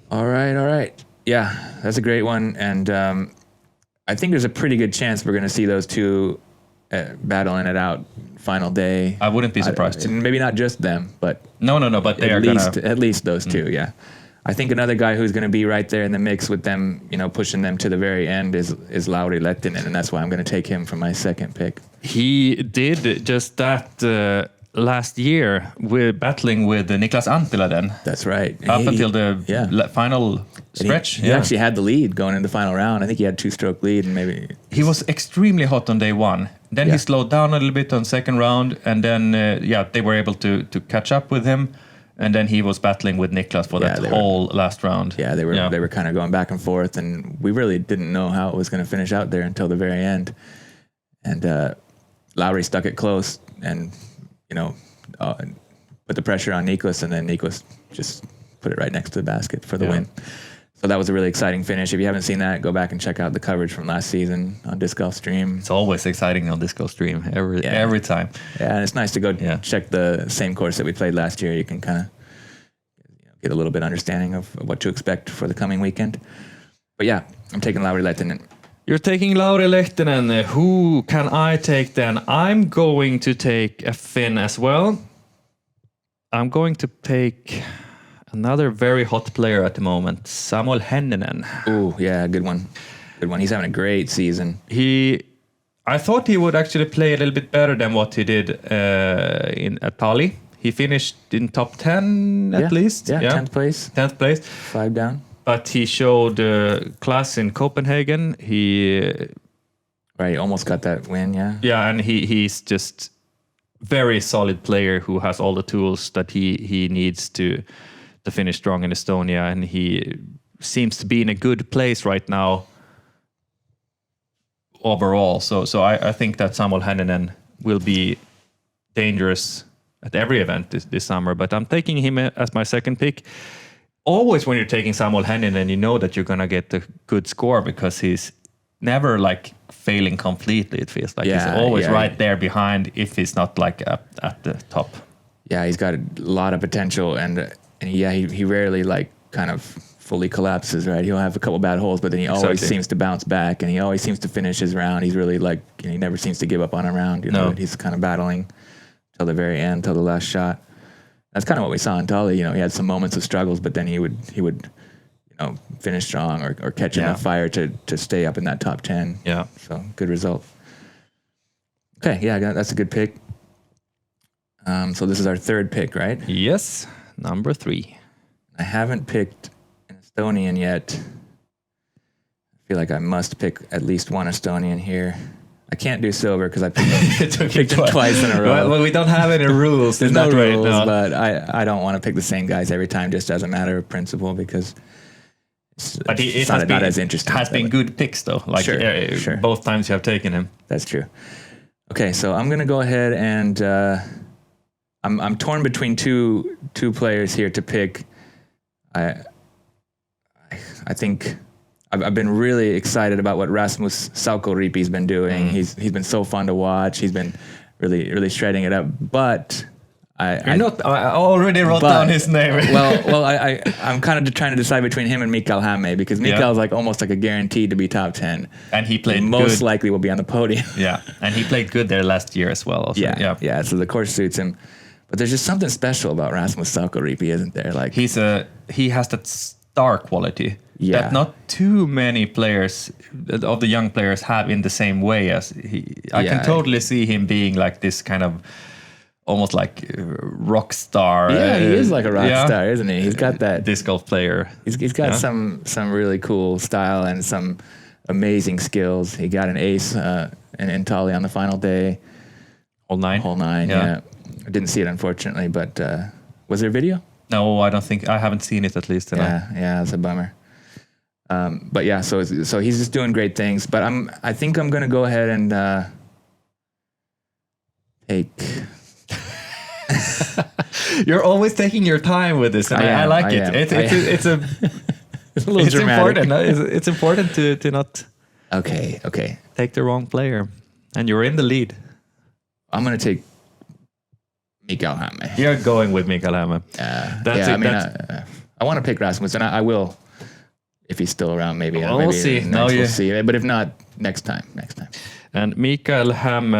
All right. Yeah, that's a great one, and I think there's a pretty good chance we're going to see those two battling it out final day. I wouldn't be surprised. Maybe not just them, but but they are at least those two. Yeah. I think another guy who's going to be right there in the mix with them, you know, pushing them to the very end is Lauri Lehtinen, and that's why I'm going to take him for my second pick. He did just that last year, we're battling with Niklas Anttila then. That's right. Up until the final stretch. He actually had the lead going into the final round. I think he had 2-stroke lead, and maybe... He was extremely hot on day one. Then he slowed down a little bit on second round, and then, they were able to catch up with him. And then he was battling with Niklas for that whole last round. Yeah, they were kind of going back and forth, and we really didn't know how it was going to finish out there until the very end. And Lauri stuck it close, and put the pressure on Niklas, and then Niklas just put it right next to the basket for the win. So that was a really exciting finish. If you haven't seen that, go back and check out the coverage from last season on Disc Golf Stream. It's always exciting on Disc Golf Stream every time. Yeah, and it's nice to go check the same course that we played last year. You can kind of get a little bit understanding of what to expect for the coming weekend. But yeah, I'm taking Lauri Lehtinen. You're taking Lauri Lehtinen. Who can I take then? I'm going to take a Finn as well. I'm going to take another very hot player at the moment, Samuel Henninen. Ooh, yeah, good one. He's having a great season. I thought he would actually play a little bit better than what he did at Tali. He finished in top 10 at least. Yeah, 10th place. 10th place. 5 down. But he showed class in Copenhagen. He almost got that win, yeah. Yeah, and he's just very solid player who has all the tools that he needs to finish strong in Estonia, and he seems to be in a good place right now overall. So I think that Samuel Henninen will be dangerous at every event this summer, but I'm taking him as my second pick. Always when you're taking Samuel Henninen, you know that you're going to get a good score because he's never like failing completely. It feels like he's always right there behind if he's not like at the top. Yeah, he's got a lot of potential, and he rarely like kind of fully collapses, right? He'll have a couple bad holes, but then he always seems to bounce back, and he always seems to finish his round. He's really like, he never seems to give up on a round. You know, he's kind of battling till the very end, till the last shot. That's kind of what we saw in Tully. You know, he had some moments of struggles, but then he would finish strong or catch enough fire to stay up in that top 10. Yeah. So good result. Okay, yeah, that's a good pick. So this is our third pick, right? Yes, number 3. I haven't picked an Estonian yet. I feel like I must pick at least one Estonian here. I can't do silver because I picked him twice in a row. Well, we don't have any rules. There's no rules, but I don't want to pick the same guys every time just as a matter of principle because it's not as interesting. Has been good picks though. Like sure. Both times you have taken him. That's true. Okay, so I'm gonna go ahead and I'm torn between two players here to pick. I think I've been really excited about what Rasmus Salkoriipi's been doing. He's been so fun to watch. He's been really shredding it up. But I already wrote down his name. I'm kind of trying to decide between him and Mikael Häme because Mikael's like almost like a guaranteed to be top 10. And he played most likely will be on the podium. Yeah, and he played good there last year as well. Also. Yeah. So the course suits him. But there's just something special about Rasmus Salkoriipi, isn't there? Like he has that star quality that not too many players of the young players have in the same way as he. I can totally see him being like this kind of almost like rock star. Yeah, he is like a rock star, isn't he? He's got that disc golf player. He's got some really cool style and some amazing skills. He got an ace in Tully on the final day. Hole 9. Yeah. I didn't see it, unfortunately, but was there video? No, I don't think. I haven't seen it, at least. Yeah, it's a bummer. But yeah, so he's just doing great things. But I think I'm going to go ahead and take... You're always taking your time with this, and I like it. It's a little dramatic. Important. It's important to not okay take the wrong player. And you're in the lead. I'm going to take Mikael Häme. You're going with Mikael Häme. I want to pick Rasmus, and I will if he's still around. Maybe we'll see. We'll see. But if not, next time. And Mikael Häme,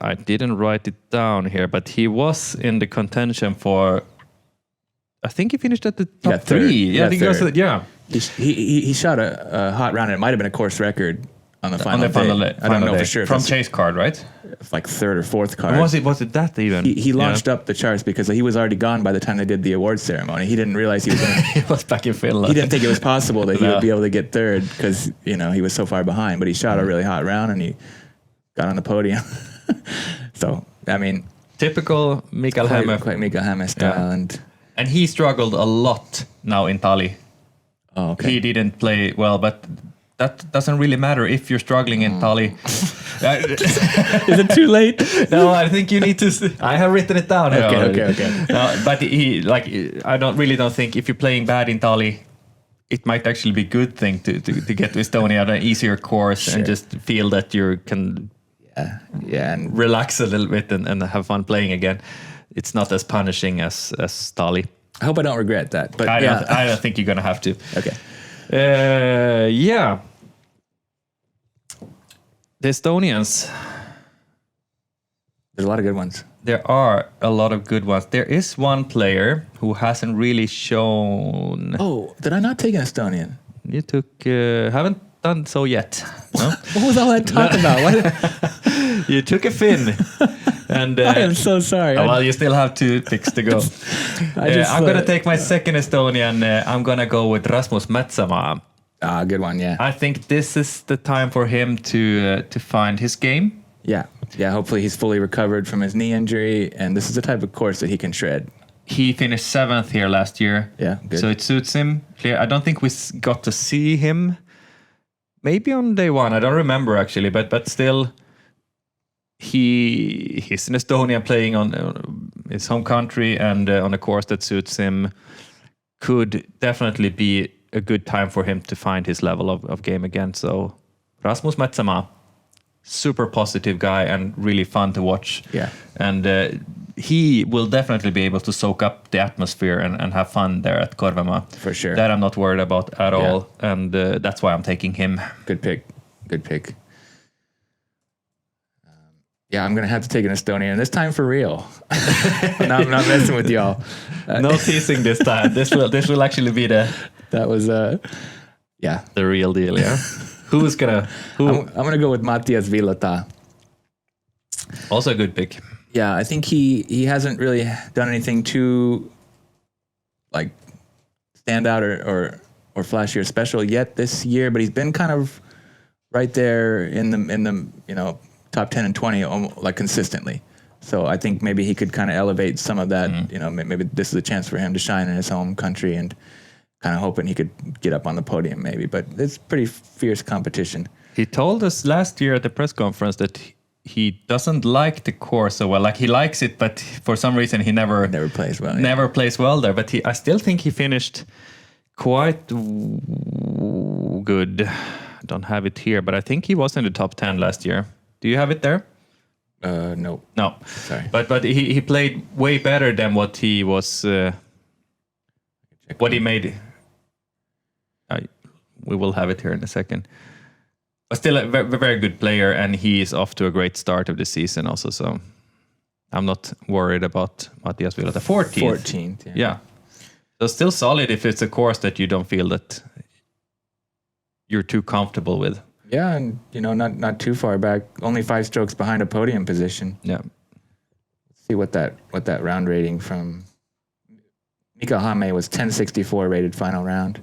I didn't write it down here, but he was in the contention for. I think he finished at the top 3. Yeah, he shot a hot round. It might have been a course record. On the final day. I don't know for sure. From Chase card, right? Like 3rd or 4th card. Was it that even? He launched up the charts because he was already gone by the time they did the awards ceremony. He didn't realize he was going to... He was back in Finland. He didn't think it was possible that he would be able to get 3rd because, he was so far behind. But he shot a really hot round and he got on the podium. So, I mean... Typical Mikael Häme. Quite Mikael Häme style. Yeah. And he struggled a lot now in Tully. Oh, okay. He didn't play well, but... That doesn't really matter if you're struggling in Tully. Is it too late? No, I think you need to. I have written it down. Okay. No, but I don't think if you're playing bad in Tully, it might actually be a good thing to get to Estonia at an easier course and just feel that you can and relax a little bit and have fun playing again. It's not as punishing as Tully. I hope I don't regret that. But I don't think you're gonna have to. Okay. The Estonians. There's a lot of good ones. There are a lot of good ones. There is one player who hasn't really shown. Oh, did I not take an Estonian? You took. Haven't done so yet. No? What was all that talk about? You took a Finn. And I am so sorry. Well, you still have 2 picks to go. I'm going to take my second Estonian. I'm going to go with Rasmus Metsamaa. Good one, yeah. I think this is the time for him to find his game. Yeah. Hopefully he's fully recovered from his knee injury, and this is the type of course that he can shred. He finished 7th here last year. Yeah, good. So it suits him. I don't think we got to see him. Maybe on day 1. I don't remember actually, but still. He's in Estonia playing on his home country and on a course that suits him. Could definitely be a good time for him to find his level of game again. So Rasmus Metsämaa, super positive guy and really fun to watch. Yeah. And he will definitely be able to soak up the atmosphere and have fun there at Korvemaa. For sure. That I'm not worried about at all. And that's why I'm taking him. Good pick. Good pick. Yeah, I'm going to have to take an Estonian, this time for real. I'm not messing with y'all. No teasing this time. This will actually be the real deal, yeah. I'm going to go with Matias Villata. Also a good pick. Yeah, I think he hasn't really done anything too like stand out or flashy or special yet this year, but he's been kind of right there in the top 10 and 20 like consistently. So I think maybe he could kind of elevate some of that. Maybe this is a chance for him to shine in his home country, and kind of hoping he could get up on the podium maybe. But it's pretty fierce competition. He told us last year at the press conference that he doesn't like the course so well. Like, he likes it, but for some reason he never plays well. Never plays well there. But I still think he finished quite good. I don't have it here, but I think he was in the top 10 last year. Do you have it there? No. No. Sorry. But he played way better than what he was. What he made. We will have it here in a second. But still a very, very good player, and he is off to a great start of the season also. So I'm not worried about Matias Villata. 14th. Yeah. So still solid if it's a course that you don't feel that you're too comfortable with. Yeah, and not too far back. Only 5 strokes behind a podium position. Yeah. Let's see what that round rating from Mika Hame was 1064 rated final round,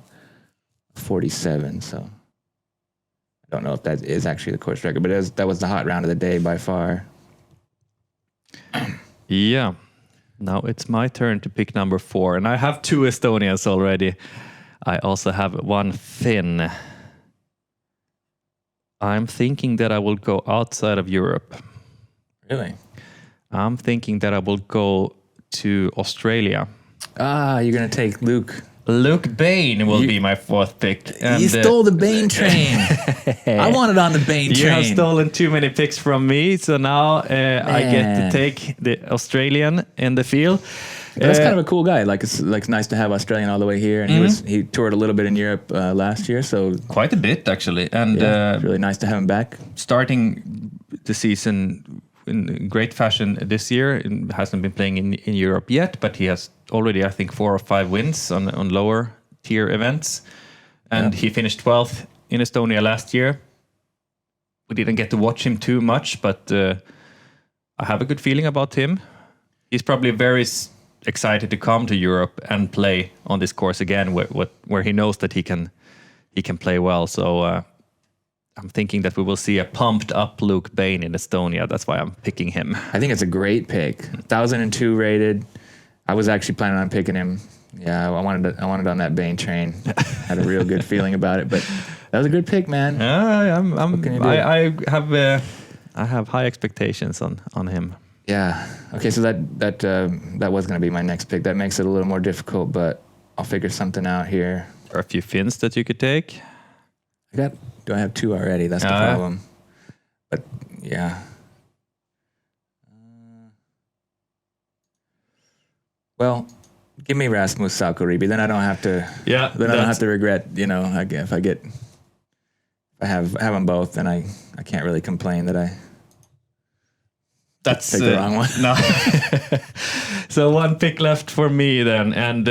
47. So I don't know if that is actually the course record, but that was the hot round of the day by far. Yeah. Now it's my turn to pick number 4, and I have 2 Estonians already. I also have 1 Finn. I'm thinking that I will go outside of Europe. Really? I'm thinking that I will go to Australia. You're going to take Luke. Luke Bain will be my 4th pick. And you stole the Bain train. I wanted on the Bain train. You have stolen too many picks from me, so now I get to take the Australian in the field. That's kind of a cool guy. Like it's nice to have Australian all the way here, and he toured a little bit in Europe last year, so quite a bit actually. And it's really nice to have him back. Starting the season in great fashion this year. He hasn't been playing in Europe yet, but he has already, I think, 4 or 5 wins on lower tier events, and he finished 12th in Estonia last year. We didn't get to watch him too much, but I have a good feeling about him. He's probably very excited to come to Europe and play on this course again, where he knows that he can play well. So I'm thinking that we will see a pumped up Luke Bain in Estonia. That's why I'm picking him. I think it's a great pick. 1002 rated. I was actually planning on picking him. Yeah, I wanted on that Bain train. Had a real good feeling about it, but that was a good pick, man. I have high expectations on him. Yeah. Okay, so that was going to be my next pick. That makes it a little more difficult, but I'll figure something out here. There are a few Finns that you could take. Do I have 2 already? That's the problem. But yeah. Well, give me Rasmus Salkaribi. Then I don't have to. Yeah. Then I don't have to regret. If I have them both, then I can't really complain that I. That's take the wrong one. No. So 1 pick left for me then, and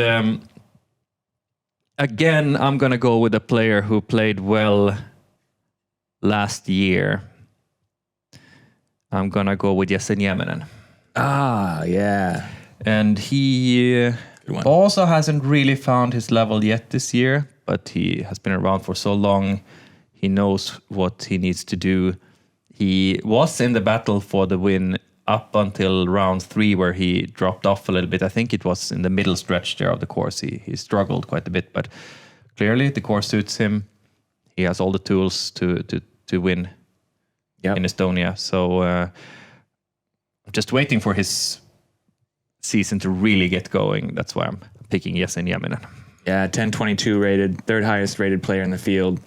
again I'm gonna go with a player who played well last year. I'm gonna go with Jesse Nieminen. Yeah. And he also hasn't really found his level yet this year, but he has been around for so long. He knows what he needs to do. He was in the battle for the win up until round 3, where he dropped off a little bit. I think it was in the middle stretch there of the course. He struggled quite a bit, but clearly the course suits him. He has all the tools to win in Estonia. So I'm just waiting for his season to really get going. That's why I'm picking Jesse Nieminen. Yeah, 1022 rated, 3rd highest rated player in the field.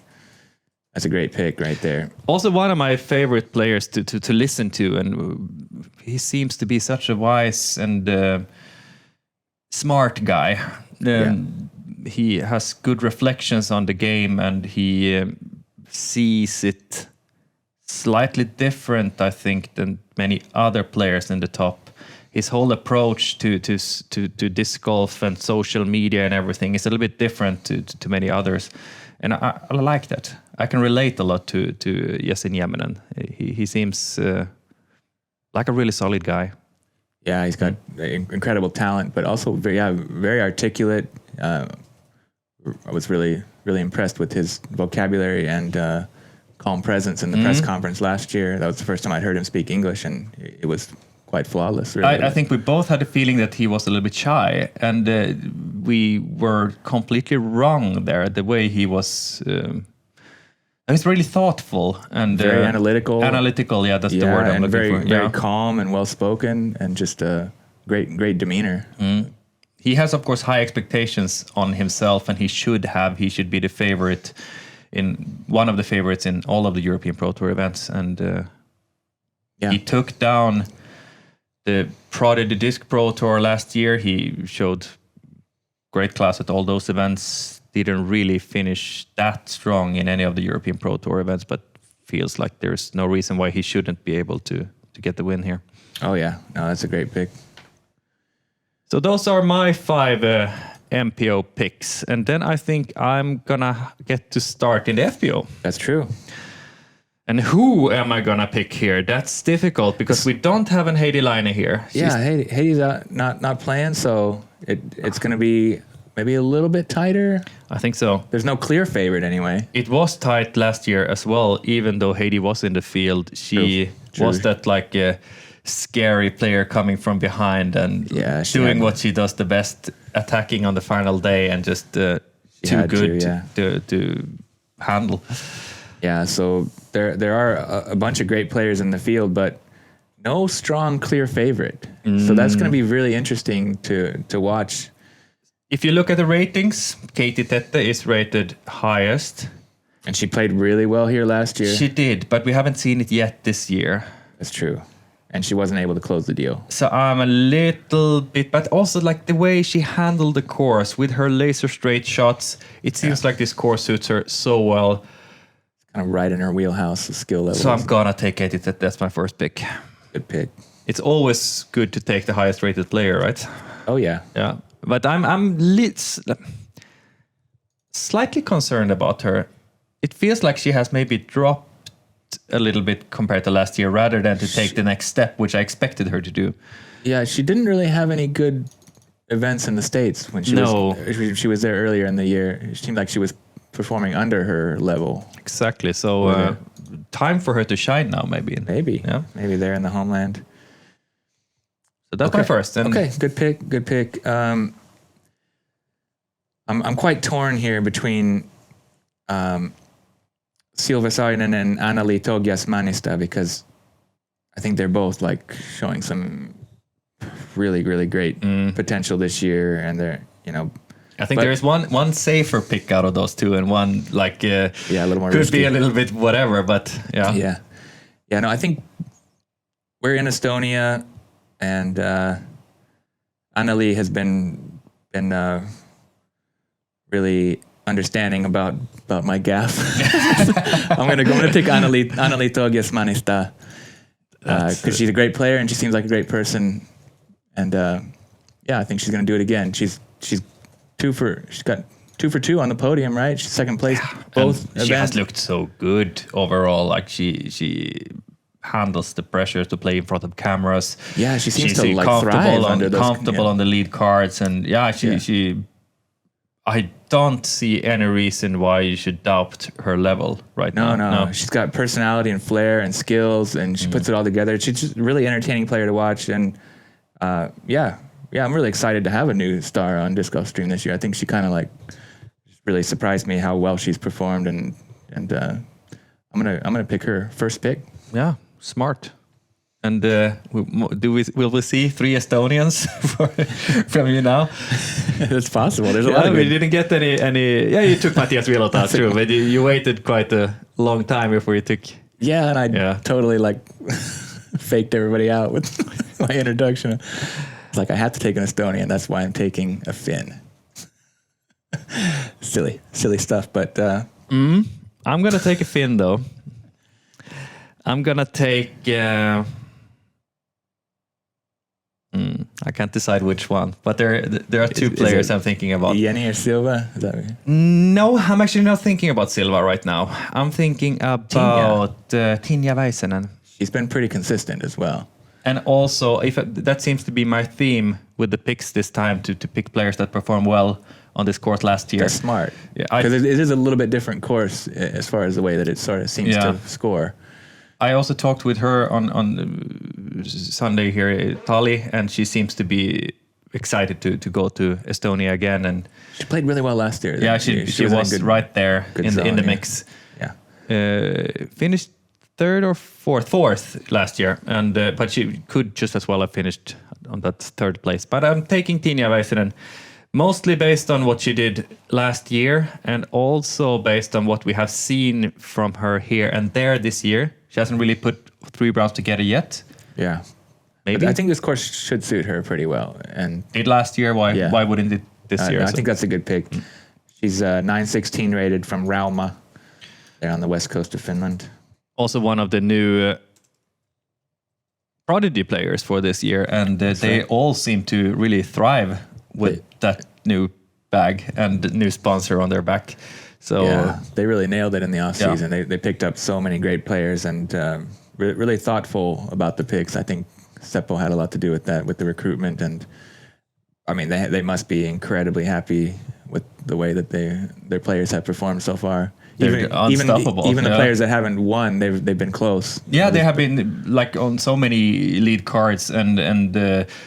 That's a great pick right there. Also, one of my favorite players to listen to, and he seems to be such a wise and smart guy. He has good reflections on the game, and he sees it slightly different, I think, than many other players in the top. His whole approach to disc golf and social media and everything is a little bit different to many others, and I like that. I can relate a lot to Yasin Yeminen. He seems like a really solid guy. Yeah, he's got incredible talent, but also very articulate. I was really impressed with his vocabulary and calm presence in the press conference last year. That was the first time I'd heard him speak English, and it was quite flawless. Really. I think we both had the feeling that he was a little bit shy, and we were completely wrong there. The way he was, he's really thoughtful and very analytical. Analytical, yeah, that's the word I'm looking for. Very calm and well spoken, and just a great demeanor. He has, of course, high expectations on himself, and he should be the favorite one of the favorites in all of the European Pro Tour events, and he took down the Prodigy Disc Pro Tour last year. He showed great class at all those events. Didn't really finish that strong in any of the European Pro Tour events, but feels like there's no reason why he shouldn't be able to get the win here. Oh yeah, no, that's a great pick. So those are my 5 MPO picks, and then I think I'm gonna get to start in the FPO. That's true. And who am I gonna pick here? That's difficult because we don't have an Heidi Laine here. Heidi's not playing, so it's gonna be maybe a little bit tighter. I think so. There's no clear favorite anyway. It was tight last year as well, even though Heidi was in the field. She was that like a scary player coming from behind and doing what she does the best, attacking on the final day, and just too good to handle. Yeah, so there are a bunch of great players in the field, but no strong, clear favorite. So that's going to be really interesting to watch. If you look at the ratings, Katie Tette is rated highest. And she played really well here last year. She did, but we haven't seen it yet this year. That's true. And she wasn't able to close the deal. So I'm a little bit, but also like the way she handled the course with her laser straight shots, it seems like this course suits her so well. Kind of right in her wheelhouse, the skill level. So I'm gonna take Katie Tette. That's my first pick. Good pick. It's always good to take the highest rated player, right? Oh yeah. Yeah. But I'm slightly concerned about her. It feels like she has maybe dropped a little bit compared to last year, rather than to take the next step, which I expected her to do. Yeah, she didn't really have any good events in the States when she was there earlier in the year. It seemed like she was performing under her level. Exactly. So time for her to shine now, maybe. Maybe there in the homeland. So that's my first. And good pick. I'm quite torn here between Silva Saarinen and Anneli Togias-Manista, because I think they're both like showing some really, really great potential this year, and they're I think there is one safer pick out of those two, and one like a little more could risky. Be a little bit whatever, but yeah. No, I think we're in Estonia, and Anneli has been really understanding about my gaffe. I'm gonna pick Anneli Togias-Manista because she's a great player and she seems like a great person, and I think she's gonna do it again. She's got 2 for 2 on the podium, right? She's second place both events. She has looked so good overall. Like she handles the pressure to play in front of cameras. Yeah, she seems to like thrive under those. Comfortable on the lead cards, and she. I don't see any reason why you should doubt her level right now. No. She's got personality and flair and skills, and she puts it all together. She's just a really entertaining player to watch, and I'm really excited to have a new star on Disc Golf Stream this year. I think she kind of like really surprised me how well she's performed, and I'm gonna pick her first pick. Yeah, smart. And will we see 3 Estonians from you now? It's possible. There's a lot of we didn't get any. Yeah, you took Matthias Vilota too, but you waited quite a long time before you took. Yeah, and I totally like faked everybody out with my introduction. It's like I have to take an Estonian. That's why I'm taking a Finn. silly stuff, but I'm gonna take a Finn though. I'm gonna take. I can't decide which one, but there are 2 players I'm thinking about. Jenny or Silva? Is that right? No, I'm actually not thinking about Silva right now. I'm thinking about Tinja Väisänen. She's been pretty consistent as well. And also, that seems to be my theme with the picks this time, to pick players that perform well on this course last year. That's smart. Because it is a little bit different course as far as the way that it sort of seems to score. I also talked with her on Sunday here at Tali, and she seems to be excited to go to Estonia again. And she played really well last year. Yeah, she was right there in the mix. Yeah, finished 3rd or 4th last year, and but she could just as well have finished on that 3rd place. But I'm taking Tinja Väisänen, mostly based on what she did last year, and also based on what we have seen from her here and there this year. She hasn't really put 3 rounds together yet. Yeah. Maybe. But I think this course should suit her pretty well. And did last year, why wouldn't it this year? I think that's a good pick. She's 916 rated from Rauma. They're on the west coast of Finland. Also one of the new Prodigy players for this year, and they all seem to really thrive with that new bag and new sponsor on their back. So they really nailed it in the off season. They picked up so many great players and really thoughtful about the picks. I think Seppo had a lot to do with that, with the recruitment, and I mean they must be incredibly happy with the way that their players have performed so far. They're unstoppable. Even the players that haven't won, they've been close. Yeah, they have been like on so many lead cards and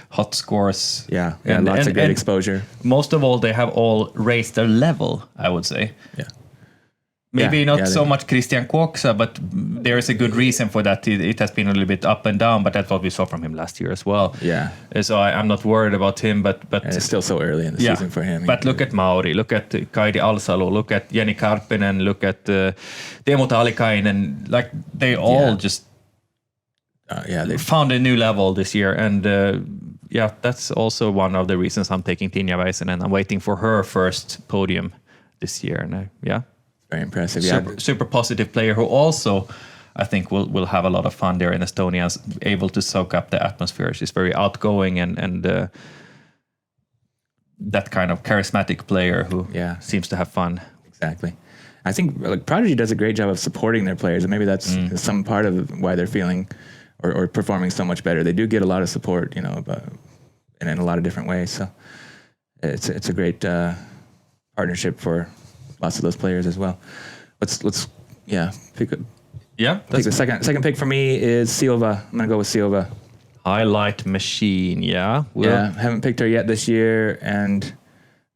hot scores. Yeah, lots of great exposure. Most of all, they have all raised their level, I would say. Yeah. Maybe not so much Christian Kuoksa, but there is a good reason for that. It has been a little bit up and down, but that's what we saw from him last year as well. Yeah. So I'm not worried about him, but and it's still so early in the season for him. But look at Mauri, look at Kaidi Alsalo, look at Jenny Karppinen, look at Teemu Talikainen. Like they all just they found a new level this year, and that's also one of the reasons I'm taking Tinja Väisänen, and I'm waiting for her first podium this year. And very impressive. Super positive player who also, I think, will have a lot of fun there in Estonia, able to soak up the atmosphere. She's very outgoing and that kind of charismatic player who seems to have fun. Exactly. I think Prodigy does a great job of supporting their players, and maybe that's some part of why they're feeling or performing so much better. They do get a lot of support, in a lot of different ways. So it's a great partnership for lots of those players as well. Let's pick up. Yeah, I think the second pick for me is Silva. I'm gonna go with Silva. Highlight machine. Haven't picked her yet this year, and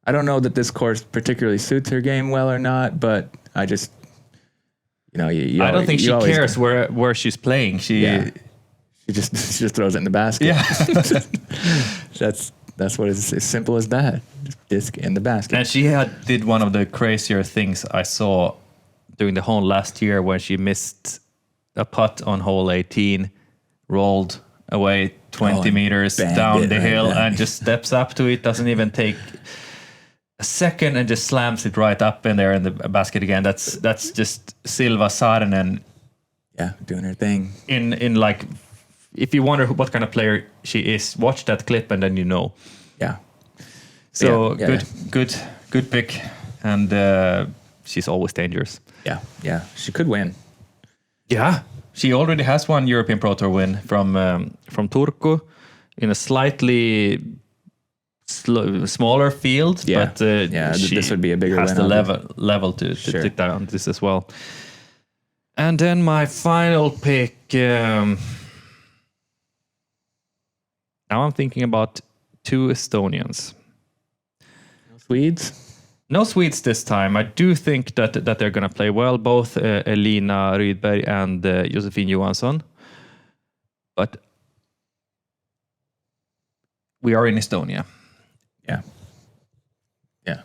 I don't know that this course particularly suits her game well or not. But I just, I don't think she cares where she's playing. She just throws it in the basket. Yeah, that's what it's as simple as that. Just disc in the basket. And she did one of the crazier things I saw during the hole last year when she missed a putt on hole 18, rolled away 20 meters down the hill and just steps up to it, doesn't even take a second and just slams it right up in there in the basket again. That's just Silva Saarinen. Yeah, doing her thing. In like, if you wonder what kind of player she is, watch that clip and then you know. Yeah. So good pick, and she's always dangerous. Yeah. She could win. Yeah, she already has one European Pro Tour win from Turku in a slightly smaller field. Yeah, but this would be a bigger has win. The level to take down this as well. And then my final pick. Now I'm thinking about 2 Estonians. Swedes? No Swedes this time. I do think that they're going to play well, both Elina Rydberg and Josefin Johansson. But we are in Estonia. Yeah. Yeah.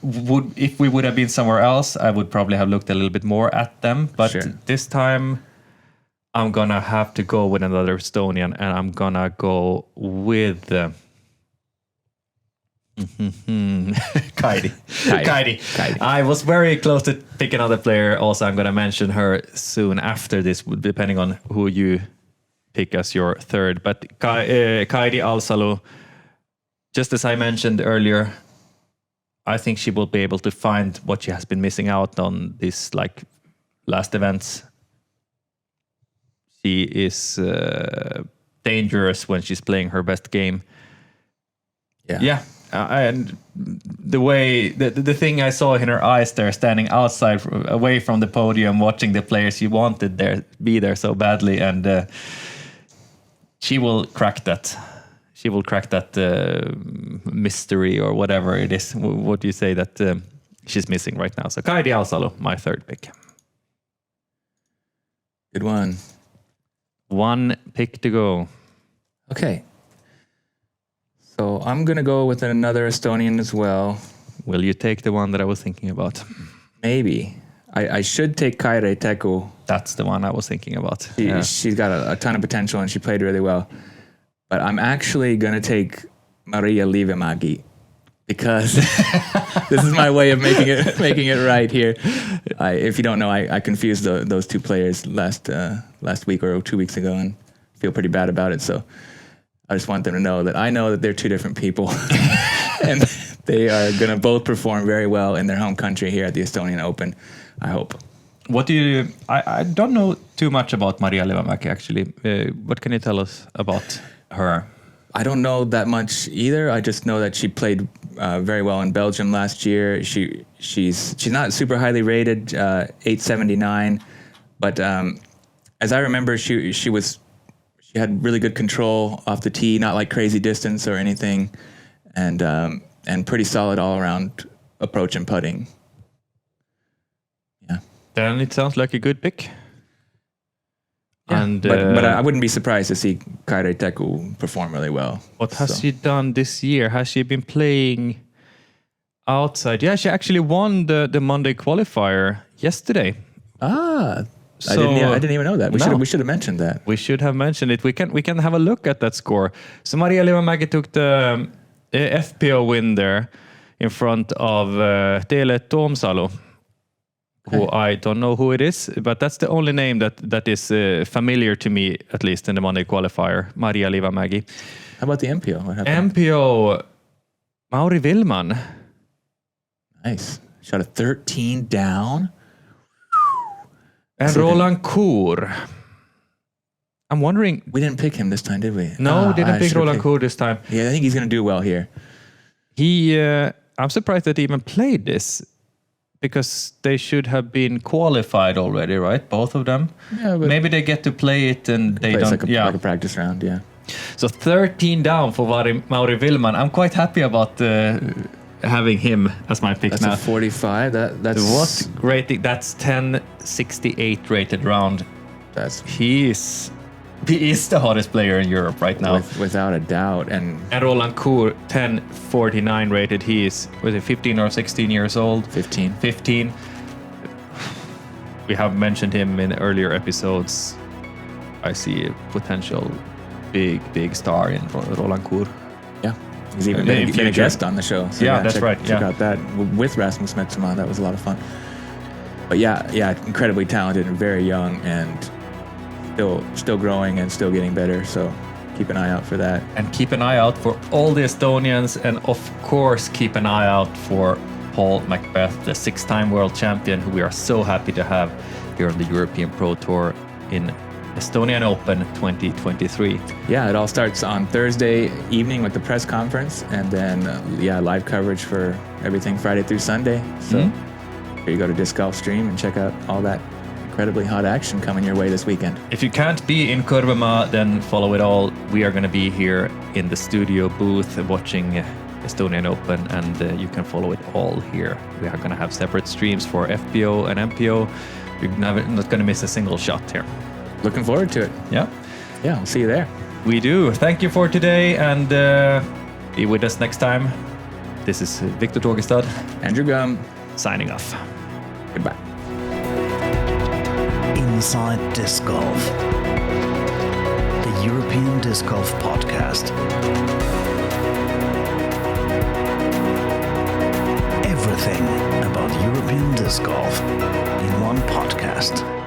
If we would have been somewhere else, I would probably have looked a little bit more at them. But Sure. this time, I'm gonna have to go with another Estonian, and I'm gonna go with Kaidi. I was very close to pick another player. Also, I'm gonna mention her soon after this, depending on who you pick as your third. But Kaidi Alsalu, just as I mentioned earlier, I think she will be able to find what she has been missing out on these last events. She is dangerous when she's playing her best game. Yeah. And the thing I saw in her eyes there, standing outside, away from the podium, watching the players she wanted be there so badly, and she will crack that. She will crack that mystery or whatever it is. What do you say that she's missing right now? So Kaidi Alsalu, my third pick. Good one. One pick to go. Okay. So I'm going to go with another Estonian as well. Will you take the one that I was thinking about? Maybe. I should take Kairi Teku. That's the one I was thinking about. She's got a ton of potential and she played really well. But I'm actually going to take Maria Villmann because this is my way of making it right here. If you don't know, I confused those two players last week or 2 weeks ago and feel pretty bad about it. So I just want them to know that I know that they're two different people and they are going to both perform very well in their home country here at the Estonian Open, I hope. What do you... I don't know too much about Maria Villmann actually. What can you tell us about her? I don't know that much either. I just know that she played very well in Belgium last year. She's not super highly rated, 879, but as I remember, she had really good control off the tee, not like crazy distance or anything, and pretty solid all around approach and putting. Yeah. Then it sounds like a good pick. Yeah, and but I wouldn't be surprised to see Kairi Teku perform really well. What has she done this year? Has she been playing outside? Yeah, she actually won the Monday qualifier yesterday. I didn't even know that. We should have mentioned that. We should have mentioned it. We can have a look at that score. So Maria Villmann took the FPO win there in front of Tele Toomsalu. Who I don't know who it is, but that's the only name that is familiar to me, at least in the Monday qualifier, Maria Villmann. How about the MPO? What happened? MPO, Mauri Villmann. Nice. Shot a 13 down. And Roland Cour. I'm wondering... We didn't pick him this time, did we? No, didn't pick Roland Cour this time. Yeah, I think he's going to do well here. I'm surprised that he even played this. Because they should have been qualified already, right? Both of them. Yeah, but maybe they get to play it and they don't. Like a practice round, yeah. So 13 down for Mauri Villmann. I'm quite happy about having him as my pick. That's now. A 45. That's what rating? That's 1068 rated round. He is the hottest player in Europe right now, without a doubt. And Roland Cour, 1049 rated. He is 15 or 16 years old. 15. We have mentioned him in earlier episodes. I see a potential big star in Roland Cour. Yeah, he's even been a guest on the show. So yeah, that's right. Check out that with Rasmus Metsema. That was a lot of fun. But yeah, incredibly talented and very young and still growing and still getting better. So keep an eye out for that. And keep an eye out for all the Estonians, and of course keep an eye out for Paul McBeth, the 6-time world champion, who we are so happy to have here on the European Pro Tour in Estonian Open 2023. Yeah, it all starts on Thursday evening with the press conference, and then live coverage for everything Friday through Sunday. So here you go to Disc Golf Stream and check out all that incredibly hot action coming your way this weekend. If you can't be in Kõrvemaa, then follow it all. We are going to be here in the studio booth watching Estonian Open, and you can follow it all here. We are going to have separate streams for FPO and MPO. You're not going to miss a single shot here. Looking forward to it. Yeah, we'll see you there. We do. Thank you for today, and Be with us next time. This is Viktor Torgestad. Andrew Gum. Signing off. Goodbye. Inside Disc Golf, the European Disc Golf podcast. Everything about European Disc Golf in one podcast.